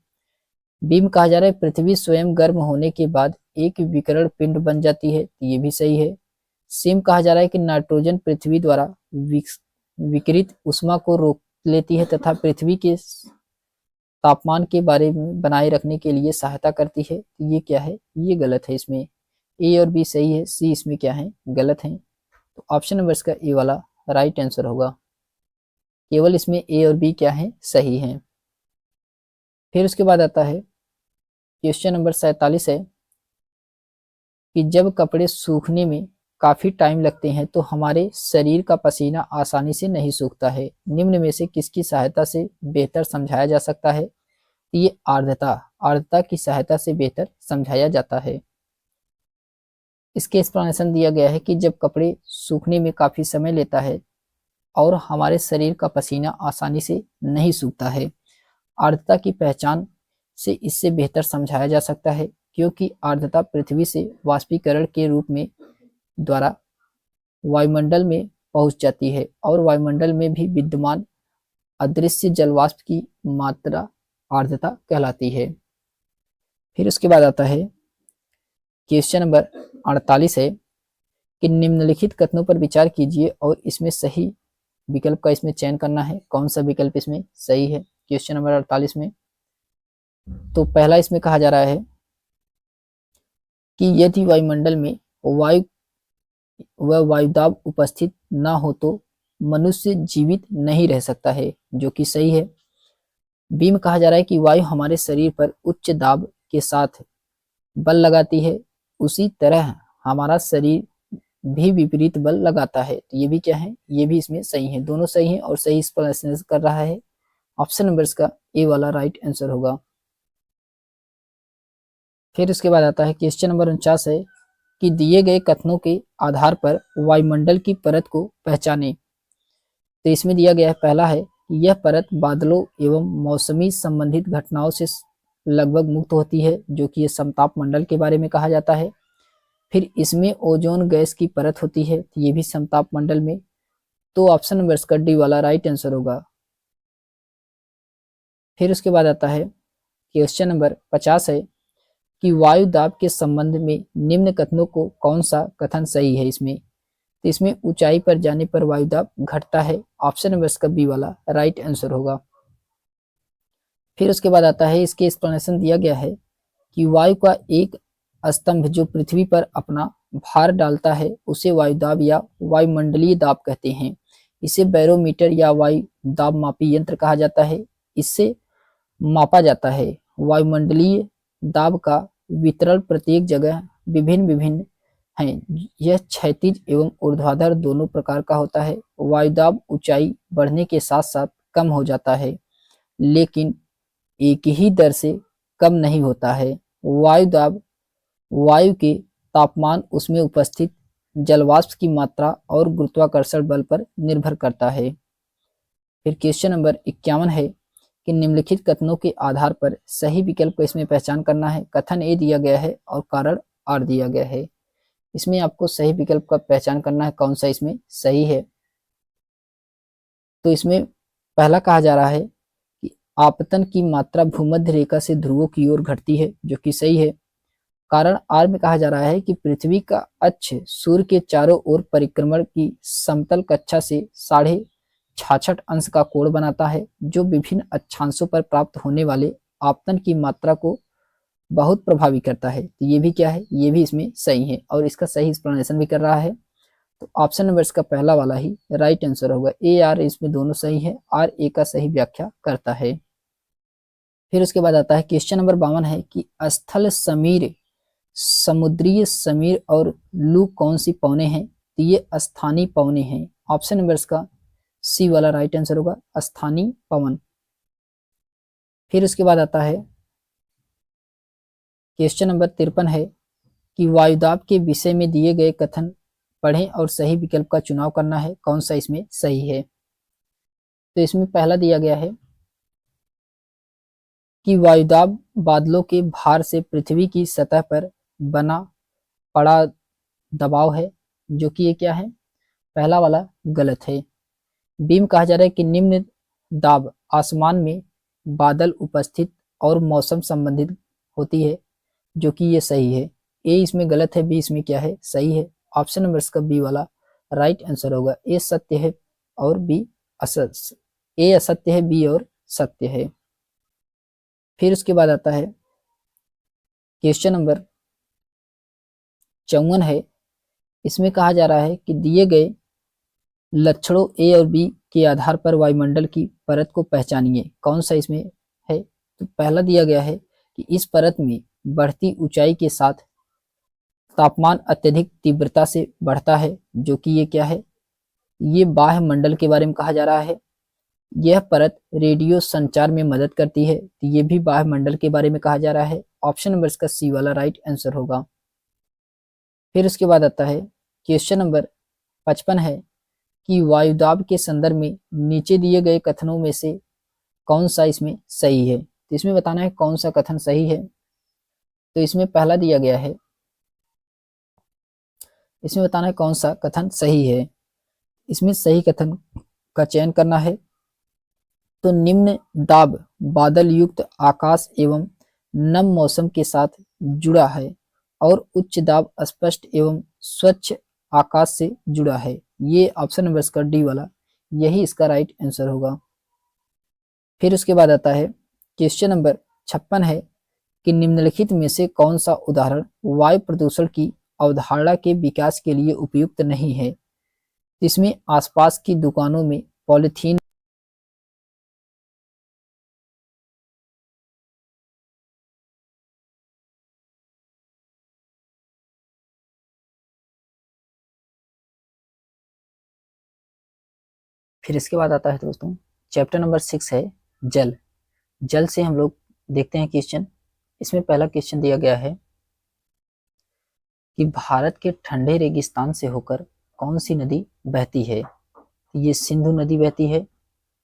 बी में कहा जा रहा है पृथ्वी स्वयं गर्म होने के बाद एक विकिरण पिंड बन जाती है, ये भी सही है। सी में कहा जा रहा है कि नाइट्रोजन पृथ्वी द्वारा विकिरित ऊष्मा को रोक लेती है तथा पृथ्वी के तापमान के बारे में बनाए रखने के लिए सहायता करती है, ये क्या है? ये गलत है। इसमें ए और बी सही है, सी इसमें क्या है? गलत है। तो ऑप्शन नंबर इसका ए वाला राइट आंसर होगा। केवल इसमें ए और बी क्या है? सही है। फिर उसके बाद आता है क्वेश्चन नंबर 47 है कि जब कपड़े सूखने में काफी टाइम लगते हैं तो हमारे शरीर का पसीना आसानी से नहीं सूखता है। निम्न में से किसकी सहायता से बेहतर समझाया जा सकता है? ये आर्द्रता की सहायता से बेहतर समझाया जाता है। इसके एक्सप्लेनेशन दिया गया है कि जब कपड़े सूखने में काफ़ी समय लेता है और हमारे शरीर का पसीना आसानी से नहीं सूखता है। आर्द्रता की पहचान से इससे बेहतर समझाया जा सकता है, क्योंकि आर्द्रता पृथ्वी से वाष्पीकरण के रूप में द्वारा वायुमंडल में पहुंच जाती है और वायुमंडल में भी विद्यमान अदृश्य जलवाष्प की मात्रा आर्द्रता कहलाती है। फिर उसके बाद आता है क्वेश्चन नंबर 48 है कि निम्नलिखित कथनों पर विचार कीजिए और इसमें सही विकल्प का इसमें चयन करना है। कौन सा विकल्प इसमें सही है क्वेश्चन नंबर 48 में? तो पहला इसमें कहा जा रहा है कि यदि वायुमंडल में वायु व वायुदाब उपस्थित न हो तो मनुष्य जीवित नहीं रह सकता है, जो कि सही है। बी में कहा जा रहा है कि वायु हमारे शरीर पर उच्च दाब के साथ बल लगाती है, उसी तरह हमारा शरीर भी विपरीत बल लगाता है। तो ये भी क्या है, ये भी इसमें सही है। दोनों सही है और सही एक्सप्लेनेशन कर रहा है। ऑप्शन नंबर इसका ए वाला राइट आंसर होगा। फिर उसके बाद आता है क्वेश्चन नंबर 49 है कि दिए गए कथनों के आधार पर वायुमंडल की परत को पहचाने। तो इसमें दिया गया है, पहला है कि यह परत बादलों एवं मौसमी संबंधित घटनाओं से लगभग मुक्त होती है, जो कि ये समताप मंडल के बारे में कहा जाता है। फिर इसमें ओजोन गैस की परत होती है, तो ये भी समताप मंडल में। तो ऑप्शन नंबर इसका डी वाला राइट आंसर होगा। फिर उसके बाद आता है क्वेश्चन नंबर 50 है कि वायु दाब के संबंध में निम्न कथनों को कौन सा कथन सही है इसमें? तो इसमें ऊंचाई पर जाने पर वायु दाब घटता है। ऑप्शन नंबर इसका बी वाला राइट आंसर होगा। फिर उसके बाद आता है, इसके एक्सप्लेनेशन दिया गया है कि वायु का एक स्तंभ जो पृथ्वी पर अपना भार डालता है उसे वायुदाब या वायुमंडलीय दाब कहते हैं। इसे बैरोमीटर या वायु दाब मापी यंत्र कहा जाता है। इससे मापा जाता है। वायुमंडलीय दाब का वितरण प्रत्येक जगह विभिन्न विभिन्न है। यह क्षैतिज एवं ऊर्ध्वाधर दोनों प्रकार का होता है। वायुदाब ऊंचाई बढ़ने के साथ साथ कम हो जाता है, लेकिन एक ही दर से कम नहीं होता है। वायुदाब वायु के तापमान, उसमें उपस्थित जलवाष्प की मात्रा और गुरुत्वाकर्षण बल पर निर्भर करता है। फिर क्वेश्चन नंबर 51 है कि निम्नलिखित कथनों के आधार पर सही विकल्प को इसमें पहचान करना है। कथन ए दिया गया है और कारण आर दिया गया है। इसमें आपको सही विकल्प का पहचान करना है, कौन सा इसमें सही है। तो इसमें पहला कहा जा रहा है कि आपतन की मात्रा भूमध्य रेखा से ध्रुवों की ओर घटती है, जो कि सही है। कारण आर में कहा जा रहा है कि पृथ्वी का अक्ष सूर्य के चारों ओर परिक्रमण की समतल कक्षा से 66.5 अंश का कोण बनाता है, जो विभिन्न अक्षांशों पर प्राप्त होने वाले आपतन की मात्रा को बहुत प्रभावित करता है। तो ये भी क्या है, ये भी इसमें सही है और इसका सही एक्सप्लेनेशन भी कर रहा है। तो ऑप्शन नंबर इसका पहला वाला ही राइट आंसर होगा। ए आर इसमें दोनों सही है, आर ए का सही व्याख्या करता है। फिर उसके बाद आता है क्वेश्चन नंबर 52 है कि स्थल समीर, समुद्रीय समीर और लू कौन सी पवने हैं? तो ये स्थानीय पवने हैं। ऑप्शन नंबर इसका सी वाला राइट आंसर होगा, स्थानीय पवन। फिर उसके बाद आता है क्वेश्चन नंबर 53 है कि वायुदाब के विषय में दिए गए कथन पढ़ें और सही विकल्प का चुनाव करना है, कौन सा इसमें सही है। तो इसमें पहला दिया गया है कि वायुदाब बादलों के भार से पृथ्वी की सतह पर बना पड़ा दबाव है, जो कि ये क्या है, पहला वाला गलत है। बी में कहा जा रहा है कि निम्न दाब आसमान में बादल उपस्थित और मौसम संबंधित होती है, जो कि ये सही है। ए इसमें गलत है, बी इसमें क्या है, सही है। ऑप्शन नंबर इसका बी वाला राइट आंसर होगा। ए सत्य है और बी असत्य, ए असत्य है, बी और सत्य है। फिर उसके बाद आता है क्वेश्चन नंबर 54 है। इसमें कहा जा रहा है कि दिए गए लक्षणों ए और बी के आधार पर वायुमंडल की परत को पहचानिए, कौन सा इसमें है। तो पहला दिया गया है कि इस परत में बढ़ती ऊंचाई के साथ तापमान अत्यधिक तीव्रता से बढ़ता है, जो कि ये क्या है, ये बाह्य मंडल के बारे में कहा जा रहा है। यह परत रेडियो संचार में मदद करती है, तो ये भी बाह्य मंडल के बारे में कहा जा रहा है। ऑप्शन नंबर इसका सी वाला राइट आंसर होगा। फिर उसके बाद आता है क्वेश्चन नंबर 55 है कि वायुदाब के संदर्भ में नीचे दिए गए कथनों में से कौन सा इसमें सही है। तो इसमें बताना है कौन सा कथन सही है। तो इसमें पहला दिया गया है, इसमें बताना है कौन सा कथन सही है। इसमें सही कथन का चयन करना है। तो निम्न दाब बादल युक्त आकाश एवं नम मौसम के साथ जुड़ा है और उच्च दाब स्पष्ट एवं स्वच्छ आकाश से जुड़ा है। ये ऑप्शन नंबर इसका डी वाला, यही इसका राइट आंसर होगा। फिर उसके बाद आता है क्वेश्चन नंबर 56 है कि निम्नलिखित में से कौन सा उदाहरण वायु प्रदूषण की अवधारणा के विकास के लिए उपयुक्त नहीं है। इसमें आसपास की दुकानों में पॉलीथीन फिर इसके बाद आता है दोस्तों चैप्टर नंबर 6 है जल। जल से हम लोग देखते हैं क्वेश्चन। इसमें पहला क्वेश्चन दिया गया है कि भारत के ठंडे रेगिस्तान से होकर कौन सी नदी बहती है। ये सिंधु नदी बहती है।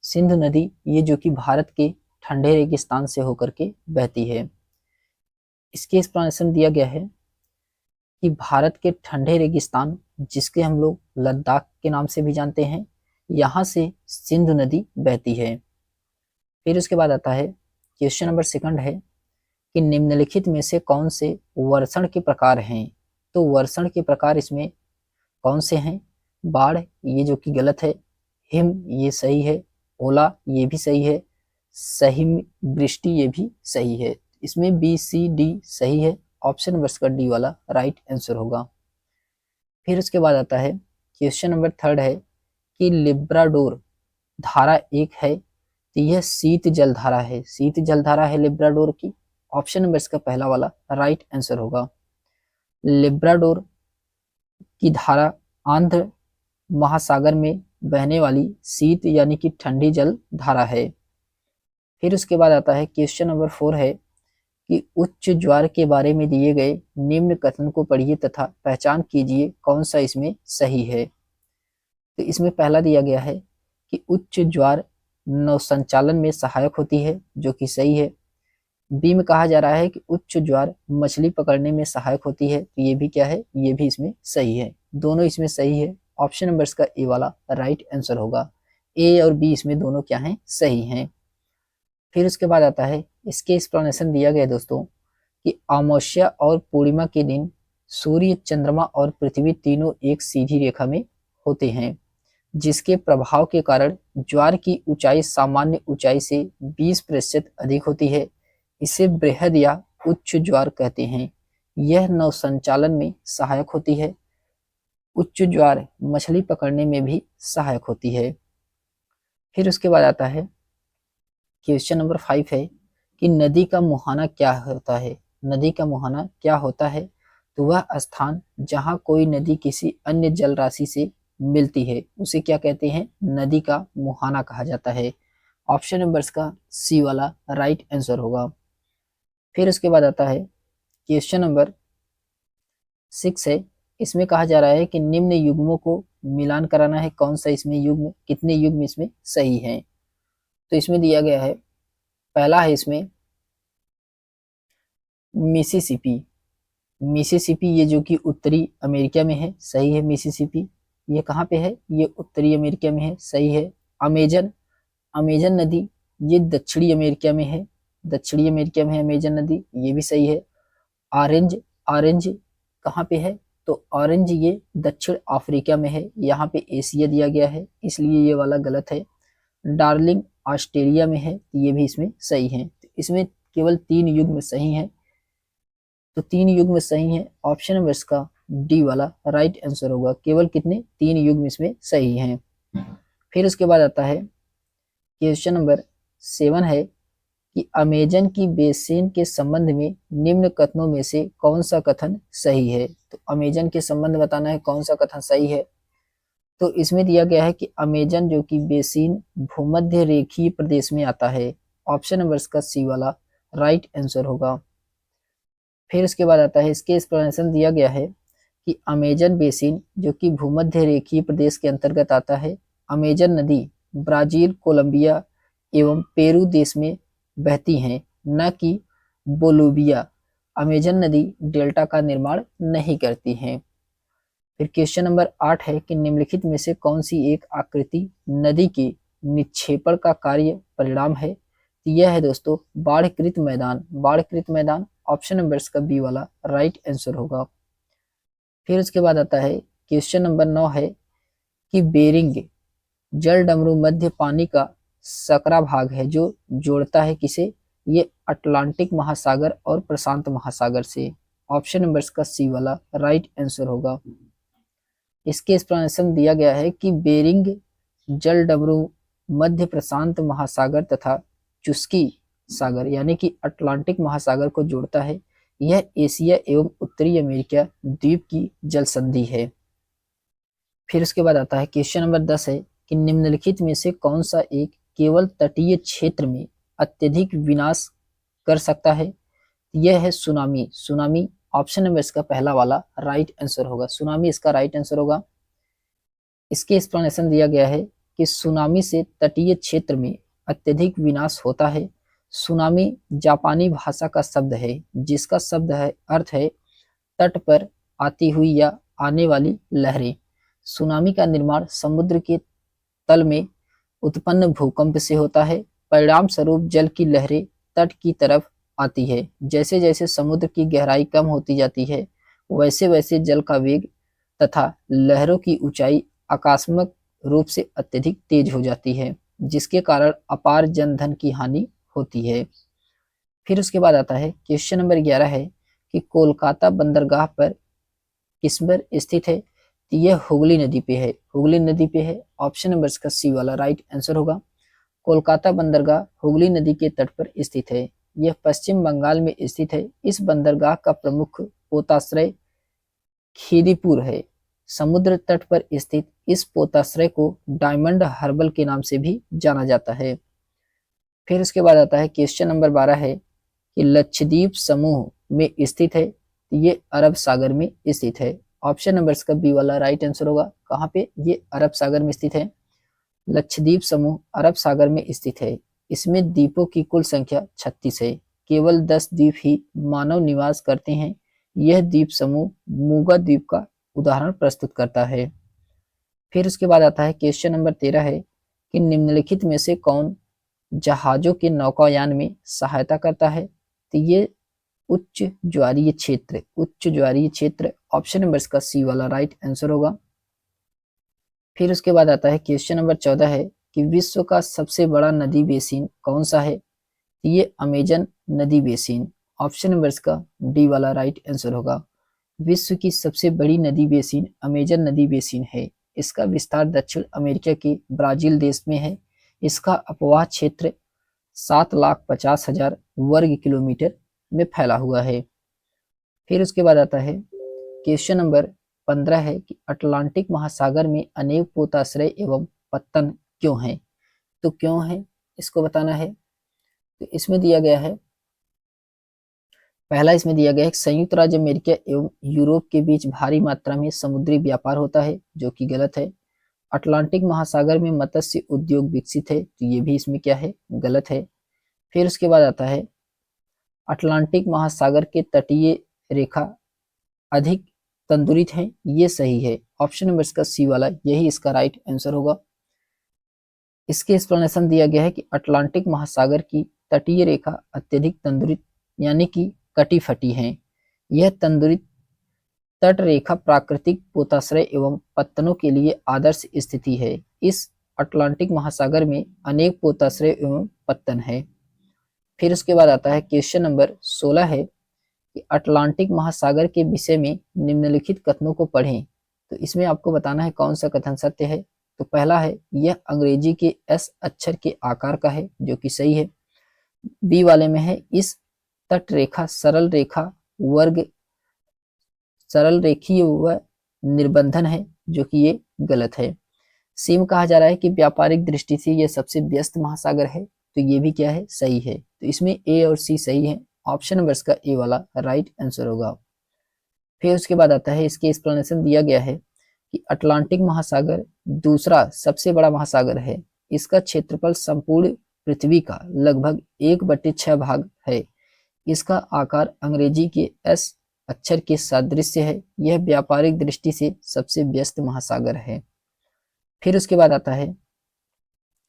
सिंधु नदी ये जो कि भारत के ठंडे रेगिस्तान से होकर के बहती है। इसके एक्सप्लेनेशन दिया गया है कि भारत के ठंडे रेगिस्तान जिसके हम लोग लद्दाख के नाम से भी जानते हैं, यहाँ से सिंधु नदी बहती है। फिर उसके बाद आता है क्वेश्चन नंबर 2 है कि निम्नलिखित में से कौन से वर्षण के प्रकार हैं। तो वर्षण के प्रकार इसमें कौन से हैं। बाढ़ ये जो कि गलत है, हिम ये सही है, ओला ये भी सही है, सही वृष्टि ये भी सही है। इसमें बी सी डी सही है। ऑप्शन नंबर का डी वाला राइट आंसर होगा। फिर उसके बाद आता है क्वेश्चन नंबर 3 है कि लिब्राडोर धारा एक है, तो यह शीत जल धारा है। शीत जल धारा है लिब्राडोर की। ऑप्शन नंबर इसका पहला वाला राइट आंसर होगा। लिब्राडोर की धारा आंध्र महासागर में बहने वाली शीत यानी कि ठंडी जल धारा है। फिर उसके बाद आता है क्वेश्चन नंबर 4 है कि उच्च ज्वार के बारे में दिए गए निम्न कथन को पढ़िए तथा पहचान कीजिए कौन सा इसमें सही है। तो इसमें पहला दिया गया है कि उच्च ज्वार नौसंचालन में सहायक होती है, जो कि सही है। बी में कहा जा रहा है कि उच्च ज्वार मछली पकड़ने में सहायक होती है, तो ये भी क्या है, ये भी इसमें सही है। दोनों इसमें सही है। ऑप्शन नंबर इसका ए वाला राइट आंसर होगा। ए और बी इसमें दोनों क्या हैं, सही हैं। फिर उसके बाद आता है इसके एक्सप्लेनेशन दिया गया दोस्तों कि अमावस्या और पूर्णिमा के दिन सूर्य, चंद्रमा और पृथ्वी तीनों एक सीधी रेखा में होते हैं, जिसके प्रभाव के कारण ज्वार की ऊंचाई सामान्य ऊंचाई से 20% अधिक होती है। इसे बृहद या उच्च ज्वार कहते हैं। यह नौसंचालन में सहायक होती है। उच्च ज्वार मछली पकड़ने में भी सहायक होती है। फिर उसके बाद आता है क्वेश्चन नंबर 5 है कि नदी का मुहाना क्या होता है। नदी का मुहाना क्या होता है। तो वह स्थान जहाँ कोई नदी किसी अन्य जल राशि से मिलती है उसे क्या कहते हैं, नदी का मुहाना कहा जाता है। ऑप्शन नंबर का सी वाला राइट आंसर होगा। फिर उसके बाद आता है क्वेश्चन नंबर 6 है। इसमें कहा जा रहा है कि निम्न युग्मों को मिलान कराना है, कौन सा इसमें युग्म, कितने युग्म इसमें सही है। तो इसमें दिया गया है, पहला है इसमें मिसिसिपी। मिसिसिपी ये जो कि उत्तरी अमेरिका में है, सही है। मिसिसिपी ये कहाँ पे है, ये उत्तरी अमेरिका में है, सही है। अमेजन, अमेजन नदी ये दक्षिणी अमेरिका में है, दक्षिणी अमेरिका में है अमेजन नदी, ये भी सही है। ऑरेंज, ऑरेंज कहाँ पे है, तो ऑरेंज ये दक्षिण अफ्रीका में है, यहाँ पे एशिया दिया गया है, इसलिए ये वाला गलत है। डार्लिंग ऑस्ट्रेलिया में है, ये भी इसमें सही है। इसमें केवल 3 युग्म सही हैं, तो 3 युग्म सही हैं। ऑप्शन नंबर इसका डी वाला राइट आंसर होगा। केवल कितने, 3 युग्म इसमें सही हैं। फिर उसके बाद आता है क्वेश्चन नंबर 7 है कि अमेजन की बेसिन के संबंध में निम्न कथनों में से कौन सा कथन सही है। तो अमेजन के संबंध बताना है कौन सा कथन सही है। तो इसमें दिया गया है कि अमेजन जो कि बेसिन भूमध्य रेखीय प्रदेश में आता है। ऑप्शन नंबर इसका सी वाला राइट आंसर होगा। फिर इसके बाद आता है इसके एक्सप्लेनेशन दिया गया है कि अमेजन बेसिन जो कि भूमध्य रेखीय प्रदेश के अंतर्गत आता है, अमेजन नदी ब्राजील, कोलंबिया एवं पेरू देश में बहती हैं, न कि बोलिविया। अमेजन नदी डेल्टा का निर्माण नहीं करती हैं। फिर क्वेश्चन नंबर 8 है कि निम्नलिखित में से कौन सी एक आकृति नदी के निक्षेपण का कार्य परिणाम है। तो यह है दोस्तों बाढ़कृत मैदान। बाढ़कृत मैदान ऑप्शन नंबर इसका बी वाला राइट आंसर होगा। फिर उसके बाद आता है क्वेश्चन नंबर 9 है कि बेरिंग जल डमरू मध्य पानी का सकरा भाग है जो जोड़ता है किसे, ये अटलांटिक महासागर और प्रशांत महासागर से। ऑप्शन नंबर इसका सी वाला राइट आंसर होगा। इसके एक्सप्लेनेशन दिया गया है कि बेरिंग जल डमरू मध्य प्रशांत महासागर तथा चुस्की सागर यानी कि अटलांटिक महासागर को जोड़ता है। यह एशिया एवं उत्तरी अमेरिका द्वीप की जल संधि है। फिर उसके बाद आता है क्वेश्चन नंबर 10 है कि निम्नलिखित में से कौन सा एक केवल तटीय क्षेत्र में अत्यधिक विनाश कर सकता है। यह है सुनामी। सुनामी ऑप्शन नंबर इसका पहला वाला राइट आंसर होगा। सुनामी इसका राइट आंसर होगा। इसके एक्सप्लेनेशन दिया गया है कि सुनामी से तटीय क्षेत्र में अत्यधिक विनाश होता है। सुनामी जापानी भाषा का शब्द है जिसका शब्द है अर्थ है तट पर आती हुई या आने वाली लहरें। सुनामी का निर्माण समुद्र के तल में उत्पन्न भूकंप से होता है। परिणाम स्वरूप जल की लहरें तट की तरफ आती है। जैसे जैसे समुद्र की गहराई कम होती जाती है वैसे वैसे जल का वेग तथा लहरों की ऊंचाई आकस्मिक रूप से अत्यधिक तेज हो जाती है जिसके कारण अपार जनधन की हानि होती है। फिर उसके बाद आता है क्वेश्चन नंबर 11 है कि कोलकाता बंदरगाह पर किस पर स्थित है। तो यह हुगली नदी पे है। हुगली नदी पे है। ऑप्शन नंबर इसका सी वाला राइट आंसर होगा। कोलकाता बंदरगाह हुगली नदी के तट पर स्थित है। यह पश्चिम बंगाल में स्थित है। इस बंदरगाह का प्रमुख पोताश्रय खीदीपुर है। समुद्र तट पर स्थित इस पोताश्रय को डायमंड हार्बर के नाम से भी जाना जाता है। फिर उसके बाद आता है क्वेश्चन नंबर 12 है कि लक्षद्वीप समूह में स्थित है। ये अरब सागर में स्थित है। ऑप्शन नंबर इसका बी वाला राइट आंसर होगा। कहाँ पे, ये अरब सागर में स्थित है। लक्षद्वीप समूह अरब सागर में स्थित है। इसमें द्वीपों की कुल संख्या 36 है। केवल 10 द्वीप ही मानव निवास करते हैं। यह द्वीप समूह मूगा द्वीप का उदाहरण प्रस्तुत करता है। फिर उसके बाद आता है क्वेश्चन नंबर 13 है कि निम्नलिखित में से कौन जहाजों के नौकायान में सहायता करता है। तो ये उच्च ज्वारीय क्षेत्र। उच्च ज्वारीय क्षेत्र ऑप्शन नंबर इसका सी वाला राइट आंसर होगा। फिर उसके बाद आता है क्वेश्चन नंबर 14 है कि विश्व का सबसे बड़ा नदी बेसिन कौन सा है। ये अमेजन नदी बेसिन। ऑप्शन नंबर इसका डी वाला राइट आंसर होगा। विश्व की सबसे बड़ी नदी बेसिन अमेजन नदी बेसिन है। इसका विस्तार दक्षिण अमेरिका के ब्राजील देश में है। इसका अपवाह क्षेत्र 7,50,000 वर्ग किलोमीटर में फैला हुआ है। फिर उसके बाद आता है क्वेश्चन नंबर 15 है कि अटलांटिक महासागर में अनेक पोताश्रय एवं पत्तन क्यों हैं। तो क्यों है इसको बताना है। तो इसमें दिया गया है, पहला इसमें दिया गया है संयुक्त राज्य अमेरिका एवं यूरोप के बीच भारी मात्रा में समुद्री व्यापार होता है, जो कि गलत है। अटलांटिक महासागर में मत्स्य उद्योग विकसित है, तो ये भी इसमें क्या है, गलत है। फिर उसके बाद आता है अटलांटिक महासागर के तटीय रेखा अधिक तंदुरित है, ये सही है। ऑप्शन नंबर इसका सी वाला यही इसका राइट आंसर होगा। इसके एक्सप्लेनेशन दिया गया है कि अटलांटिक महासागर की तटीय रेखा अत्यधिक तंदुरित यानी कि कटी फटी है। यह तंदुरित तट रेखा प्राकृतिक पोताश्रय एवं पत्तनों के लिए आदर्श स्थिति है। इस अटलांटिक महासागर में अनेक पोताश्रय एवं पत्तन है। फिर उसके बाद आता है क्वेश्चन नंबर 16 है कि अटलांटिक महासागर के विषय में निम्नलिखित कथनों को पढ़ें। तो इसमें आपको बताना है कौन सा कथन सत्य है। तो पहला है यह अंग्रेजी के एस अक्षर के आकार का है, जो कि सही है। बी वाले में है इस तट रेखा सरल रेखीय व निर्बंधन है, जो कि ये गलत है। सी में कहा जा रहा है कि व्यापारिक दृष्टि से यह सबसे व्यस्त महासागर है, तो ये भी क्या है, सही है। तो इसमें ए और सी सही है। ऑप्शन नंबर का ए वाला राइट आंसर होगा। फिर उसके बाद आता है, इसके एक्सप्लेनेशन दिया गया है कि अटलांटिक महासागर दूसरा सबसे बड़ा महासागर है। इसका क्षेत्रफल संपूर्ण पृथ्वी का लगभग 1/6 भाग है। इसका आकार अंग्रेजी के एस अक्षर के सादृश्य है। यह व्यापारिक दृष्टि से सबसे व्यस्त महासागर है। फिर उसके बाद आता है,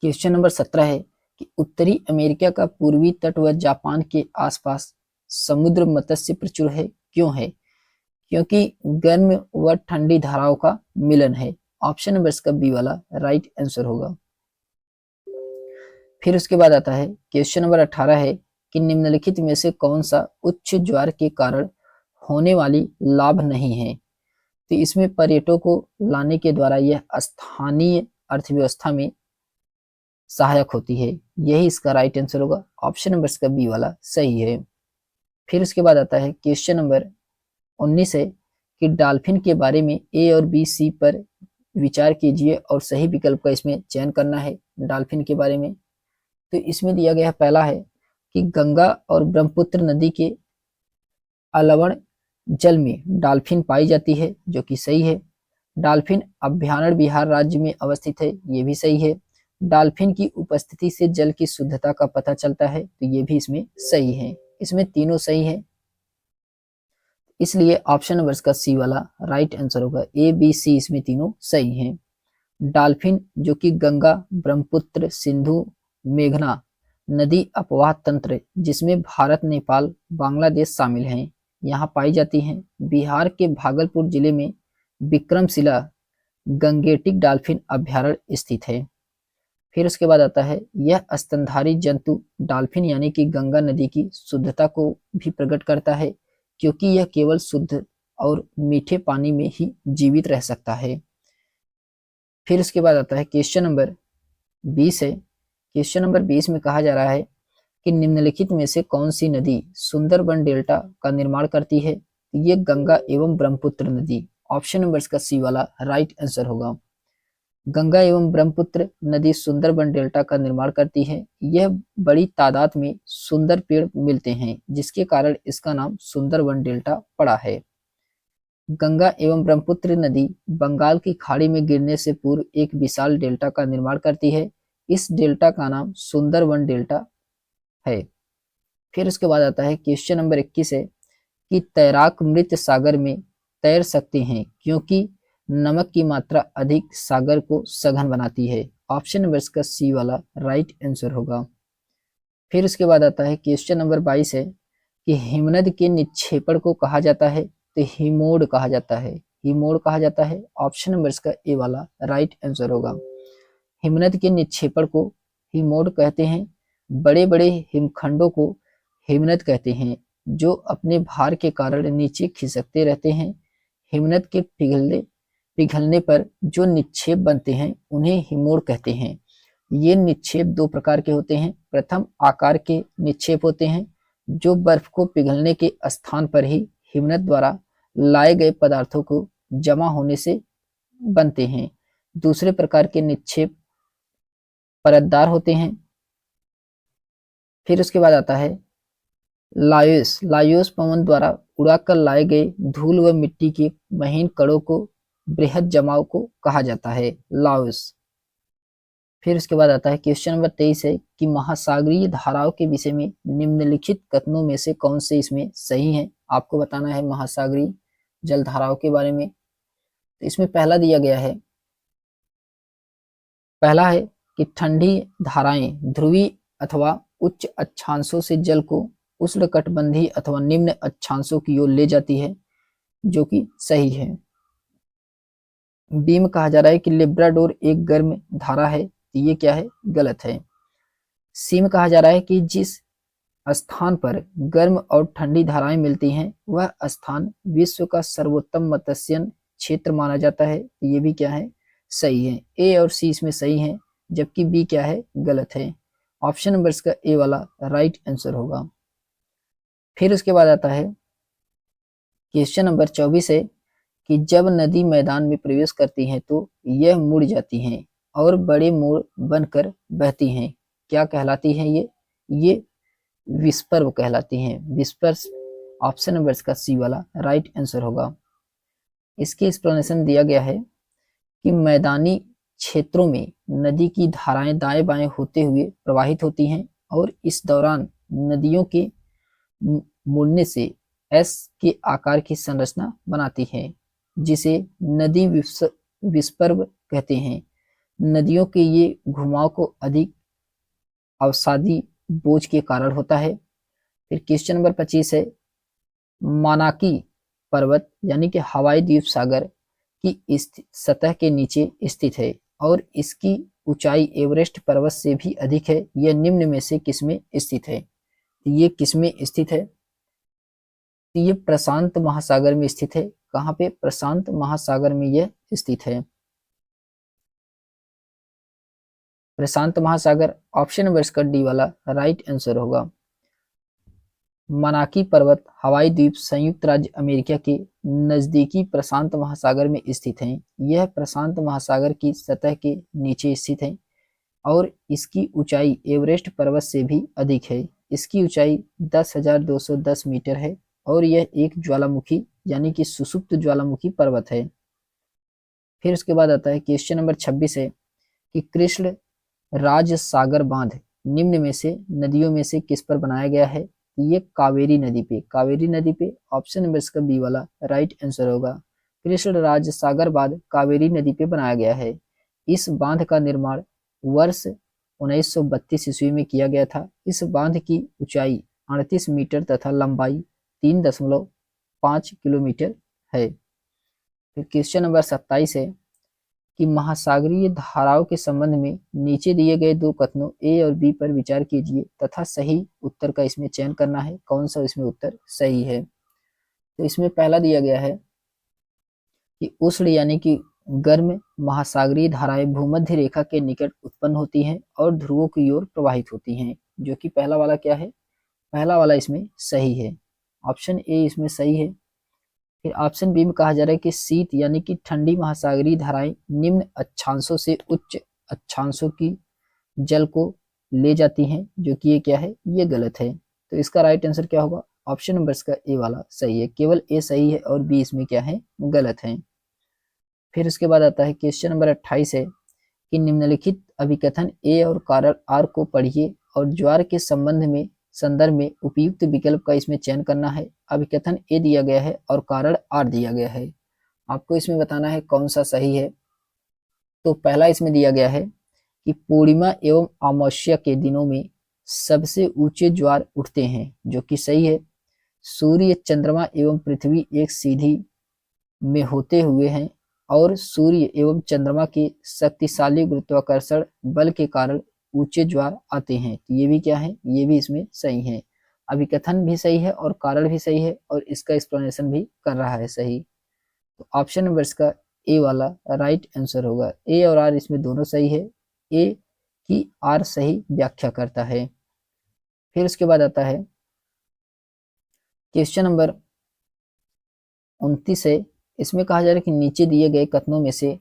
क्वेश्चन नंबर 17 है कि उत्तरी अमेरिका का पूर्वी तट व जापान के आसपास समुद्र मत्स्य प्रचुर है, क्यों है? क्योंकि गर्म व ठंडी धाराओं का मिलन है। ऑप्शन नंबर इसका बी वाला राइट आंसर होगा। फिर उसके बाद आता है, क्वेश्चन नंबर 18 है कि निम्नलिखित में से कौन सा उच्च ज्वार के कारण होने वाली लाभ नहीं है? तो इसमें पर्यटकों को लाने के द्वारा यह स्थानीय अर्थव्यवस्था में सहायक होती है। यही इसका राइट आंसर होगा। ऑप्शन नंबर इसका बी वाला सही है। फिर उसके बाद आता है, क्वेश्चन नंबर 19 है कि डॉल्फिन के बारे में ए और बी सी पर विचार कीजिए और सही विकल्प का इसमें चयन करना है। डॉल्फिन के बारे में तो इसमें दिया गया पहला है कि गंगा और ब्रह्मपुत्र नदी के अलवण जल में डॉल्फिन पाई जाती है, जो कि सही है। डॉल्फिन अभ्यारण्य बिहार राज्य में अवस्थित है, ये भी सही है। डॉल्फिन की उपस्थिति से जल की शुद्धता का पता चलता है, तो ये भी इसमें सही है। इसमें तीनों सही है, इसलिए ऑप्शन नंबर का सी वाला राइट आंसर होगा। ए बी सी इसमें तीनों सही हैं। डॉल्फिन जो कि गंगा ब्रह्मपुत्र सिंधु मेघना नदी अपवाह तंत्र जिसमें भारत नेपाल बांग्लादेश शामिल हैं, यहाँ पाई जाती हैं। बिहार के भागलपुर जिले में विक्रमशिला गंगेटिक डॉल्फिन अभ्यारण्य स्थित है। फिर उसके बाद आता है, यह स्तनधारी जंतु डॉल्फिन यानी कि गंगा नदी की शुद्धता को भी प्रकट करता है, क्योंकि यह केवल शुद्ध और मीठे पानी में ही जीवित रह सकता है। फिर उसके बाद आता है, क्वेश्चन नंबर 20 है। क्वेश्चन नंबर 20 में कहा जा रहा है कि निम्नलिखित में से कौन सी नदी सुंदरबन डेल्टा का निर्माण करती है? ये गंगा एवं ब्रह्मपुत्र नदी। ऑप्शन नंबर इसका सी वाला राइट आंसर होगा। गंगा एवं ब्रह्मपुत्र नदी सुंदरबन डेल्टा का निर्माण करती है। यह बड़ी तादाद में सुंदर पेड़ मिलते हैं, जिसके कारण इसका नाम सुंदरबन डेल्टा पड़ा है। गंगा एवं ब्रह्मपुत्र नदी बंगाल की खाड़ी में गिरने से पूर्व एक विशाल डेल्टा का निर्माण करती है। इस डेल्टा का नाम सुंदरबन डेल्टा है। फिर उसके बाद आता है, क्वेश्चन नंबर 21 है कि तैराक मृत सागर में तैर सकते हैं क्योंकि नमक की मात्रा अधिक सागर को सघन बनाती है। ऑप्शन नंबर इसका सी वाला राइट आंसर होगा। फिर उसके बाद आता है, क्वेश्चन नंबर 22 है कि हिमनद के निक्षेपण को कहा जाता है, तो हिमोड कहा जाता है। हिमोड कहा जाता है। ऑप्शन नंबर इसका ए वाला राइट आंसर होगा। हिमनद के निक्षेपण को हिमोड कहते हैं। बड़े बड़े हिमखंडों को हिमनद कहते हैं, जो अपने भार के कारण नीचे खिसकते रहते हैं। हिमनद के पिघलने पर जो निक्षेप बनते हैं उन्हें हिमोड कहते हैं। ये निक्षेप दो प्रकार के होते हैं। प्रथम आकार के निक्षेप होते हैं, जो बर्फ को पिघलने के स्थान पर ही हिमनद द्वारा लाए गए पदार्थों को जमा होने से बनते हैं। दूसरे प्रकार के निक्षेप परतदार होते हैं। फिर उसके बाद आता है लायोस। लायोस पवन द्वारा उड़ाकर लाए गए धूल व मिट्टी के महीन कणों को बृहद जमाव को कहा जाता है, लायोस। फिर उसके बाद आता है, क्वेश्चन नंबर 23 है कि महासागरीय धाराओं के विषय में निम्नलिखित कथनों में से कौन से इसमें सही है? आपको बताना है महासागरीय जल धाराओं के बारे में। तो इसमें पहला दिया गया है, पहला है कि ठंडी धाराएं ध्रुवीय अथवा उच्च अक्षांशों से जल को उष्णकटिबंधीय अथवा निम्न अक्षांशों की ओर ले जाती है, जो कि सही है। बी में कहा जा रहा है कि लेब्राडोर एक गर्म धारा है, तो ये क्या है? गलत है। सी में कहा जा रहा है कि जिस स्थान पर गर्म और ठंडी धाराएं मिलती हैं वह स्थान विश्व का सर्वोत्तम मत्स्य क्षेत्र माना जाता है, तो ये भी क्या है? सही है। ए और सी इसमें सही है, जबकि बी क्या है? गलत है। ऑप्शन नंबर इसका ए वाला राइट आंसर होगा। फिर उसके बाद आता है, क्वेश्चन नंबर 24 है कि जब नदी मैदान में प्रवेश करती हैं तो यह मुड़ जाती हैं और बड़े मोड़ बनकर बहती हैं। क्या कहलाती हैं ये विस्पर कहलाती हैं। विस्पर्स। ऑप्शन नंबर इसका सी वाला राइट आंसर होगा। इसके एक्सप्लेनेशन दिया गया है कि मैदानी क्षेत्रों में नदी की धाराएं दाएं बाएं होते हुए प्रवाहित होती हैं और इस दौरान नदियों के मुड़ने से एस के आकार की संरचना बनाती है, जिसे नदी विस्पर्भ कहते हैं। नदियों के ये घुमाव को अधिक अवसादी बोझ के कारण होता है। फिर क्वेश्चन नंबर 25 है, मानाकी पर्वत यानी कि हवाई द्वीप सागर की सतह के नीचे स्थित है और इसकी ऊंचाई एवरेस्ट पर्वत से भी अधिक है। यह निम्न में से किसमें स्थित है? ये किसमें स्थित है? ये प्रशांत महासागर में स्थित है। कहाँ पे? प्रशांत महासागर में यह स्थित है। प्रशांत महासागर, ऑप्शन नंबर इसका डी वाला राइट आंसर होगा। मनाकी पर्वत हवाई द्वीप संयुक्त राज्य अमेरिका के नजदीकी प्रशांत महासागर में स्थित हैं। यह प्रशांत महासागर की सतह के नीचे स्थित है और इसकी ऊंचाई एवरेस्ट पर्वत से भी अधिक है। इसकी ऊंचाई 10,210 मीटर है और यह एक ज्वालामुखी यानी कि सुसुप्त ज्वालामुखी पर्वत है। फिर उसके बाद आता है क्वेश्चन नंबर 26 है कि कृष्ण राज सागर बांध निम्न में से नदियों में से किस पर बनाया गया है? ये कावेरी नदी पे, कावेरी नदी पे, ऑप्शन नंबर इसका बी वाला राइट आंसर होगा। कृष्ण राज सागर बांध कावेरी नदी पे बनाया गया है। इस बांध का निर्माण वर्ष 1932 ईस्वी में किया गया था। इस बांध की ऊंचाई 38 मीटर तथा लंबाई 3.5 किलोमीटर है। फिर क्वेश्चन नंबर 27 है कि महासागरीय धाराओं के संबंध में नीचे दिए गए दो कथनों ए और बी पर विचार कीजिए तथा सही उत्तर का इसमें चयन करना है। कौन सा इसमें उत्तर सही है? तो इसमें पहला दिया गया है कि उष्ण यानी कि गर्म महासागरीय धाराएं भूमध्य रेखा के निकट उत्पन्न होती हैं और ध्रुवों की ओर प्रवाहित होती हैं, जो कि पहला वाला क्या है? पहला वाला इसमें सही है, ऑप्शन ए इसमें सही है। फिर ऑप्शन बी में कहा जा रहा है कि शीत यानी कि ठंडी महासागरीय धाराएं निम्न अक्षांशों से उच्च अक्षांशों की जल को ले जाती हैं, जो कि ये क्या है? ये गलत है। तो इसका राइट आंसर क्या होगा? ऑप्शन नंबर इसका ए वाला सही है। केवल ए सही है और बी इसमें क्या है? गलत है। फिर उसके बाद आता है क्वेश्चन नंबर 28 है कि निम्नलिखित अभिकथन ए और कारण आर को पढ़िए और ज्वार के संदर्भ में उपयुक्त विकल्प का इसमें चयन करना है। अभिकथन ए दिया गया है और कारण आर दिया गया है। आपको इसमें बताना है कौन सा सही है। तो पहला इसमें दिया गया है कि पूर्णिमा एवं अमावस्या के दिनों में सबसे ऊंचे ज्वार उठते हैं, जो कि सही है। सूर्य, चंद्रमा एवं पृथ्वी एक सीधी में होते हुए हैं और सूर्य एवं चंद्रमा के शक्तिशाली गुरुत्वाकर्षण बल के कारण ऊंचे ज्वार आते हैं। तो ये भी क्या है? ये भी इसमें सही है। अभिकथन भी सही है और कारण भी सही है और इसका एक्सप्लेनेशन भी कर रहा है सही। तो ऑप्शन नंबर इसका ए वाला राइट आंसर होगा। ए और आर इसमें दोनों सही है। ए की आर सही व्याख्या करता है। फिर उसके बाद आता है क्वेश्चन नंबर 29 है। इसमें कहा जा रहा है कि नीचे दिए गए कथनों में से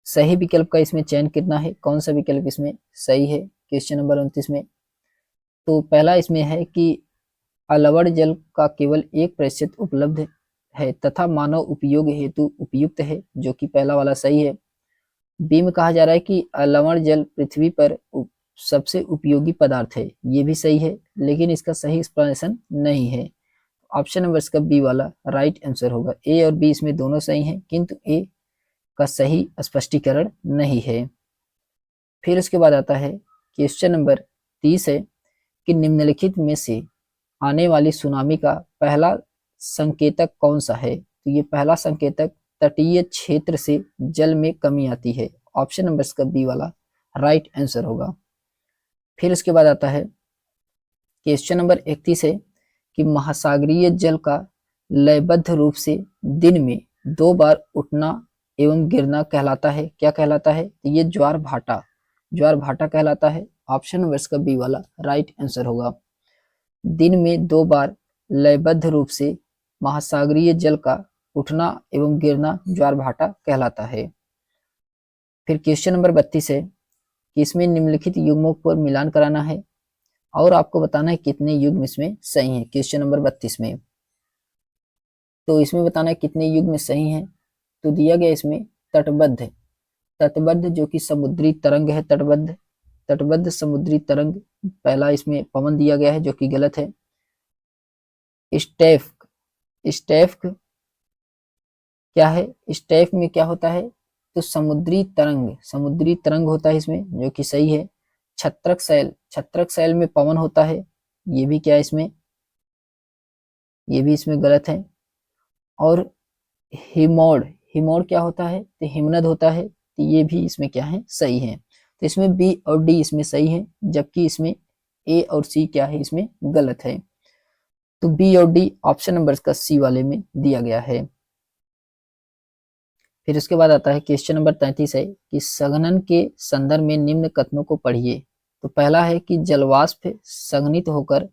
सही विकल्प का इसमें चयन करना है। कौन सा विकल्प इसमें सही है क्वेश्चन नंबर 29 में? तो पहला इसमें है कि अलवड़ जल का केवल 1% उपलब्ध है तथा मानव उपयोग हेतु उपयुक्त है, जो कि पहला वाला सही है। बी में कहा जा रहा है कि लवण जल पृथ्वी पर सबसे उपयोगी पदार्थ है, ये भी सही है, लेकिन इसका सही एक्सप्लेनेशन नहीं है। ऑप्शन नंबर इसका बी वाला राइट आंसर होगा। ए और बी इसमें दोनों सही हैं, किंतु ए का सही स्पष्टीकरण नहीं है। फिर उसके बाद आता है क्वेश्चन नंबर 30 है कि निम्नलिखित में से आने वाली सुनामी का पहला संकेतक कौन सा है? तो ये पहला संकेतक तटीय क्षेत्र से जल में कमी आती है। ऑप्शन नंबर इसका बी वाला राइट आंसर होगा। फिर उसके बाद आता है क्वेश्चन नंबर 31 है कि महासागरीय जल का लयबद्ध रूप से दिन में 2 बार उठना एवं गिरना कहलाता है। क्या कहलाता है? तो ये ज्वार भाटा कहलाता है। ऑप्शन नंबर इसका बी वाला राइट आंसर होगा। दिन में 2 बार लयबद्ध रूप से महासागरीय जल का उठना एवं गिरना ज्वार भाटा कहलाता है। फिर क्वेश्चन नंबर 32 है कि इसमें निम्नलिखित युग्मों पर मिलान कराना है और आपको बताना है कितने युग्म इसमें सही हैं। क्वेश्चन नंबर 32 में तो इसमें बताना है कितने युग में सही है। तो दिया गया इसमें तटबद्ध, तटबद्ध जो कि समुद्री तरंग है, तटबद्ध तटबद्ध समुद्री तरंग, पहला इसमें पवन दिया गया है जो कि गलत है। स्टेफ, स्टेफ क्या है, स्टेफ में क्या होता है, तो समुद्री तरंग, समुद्री तरंग होता है इसमें जो कि सही है। छत्रक शैल, छत्रक शैल में पवन होता है, ये भी क्या है इसमें, ये भी इसमें गलत है। और हिमोड, हिमोड क्या होता है, तो हिमनद होता है, तो ये भी इसमें क्या है, सही है। तो इसमें बी और डी इसमें सही है, जबकि इसमें ए और सी क्या है, इसमें गलत है। तो बी और डी ऑप्शन नंबर का सी वाले में दिया गया है। फिर उसके बाद आता है क्वेश्चन नंबर 33 है कि संघनन के संदर्भ में निम्न कथनों को पढ़िए। तो पहला है कि जलवाष्प संघनित होकर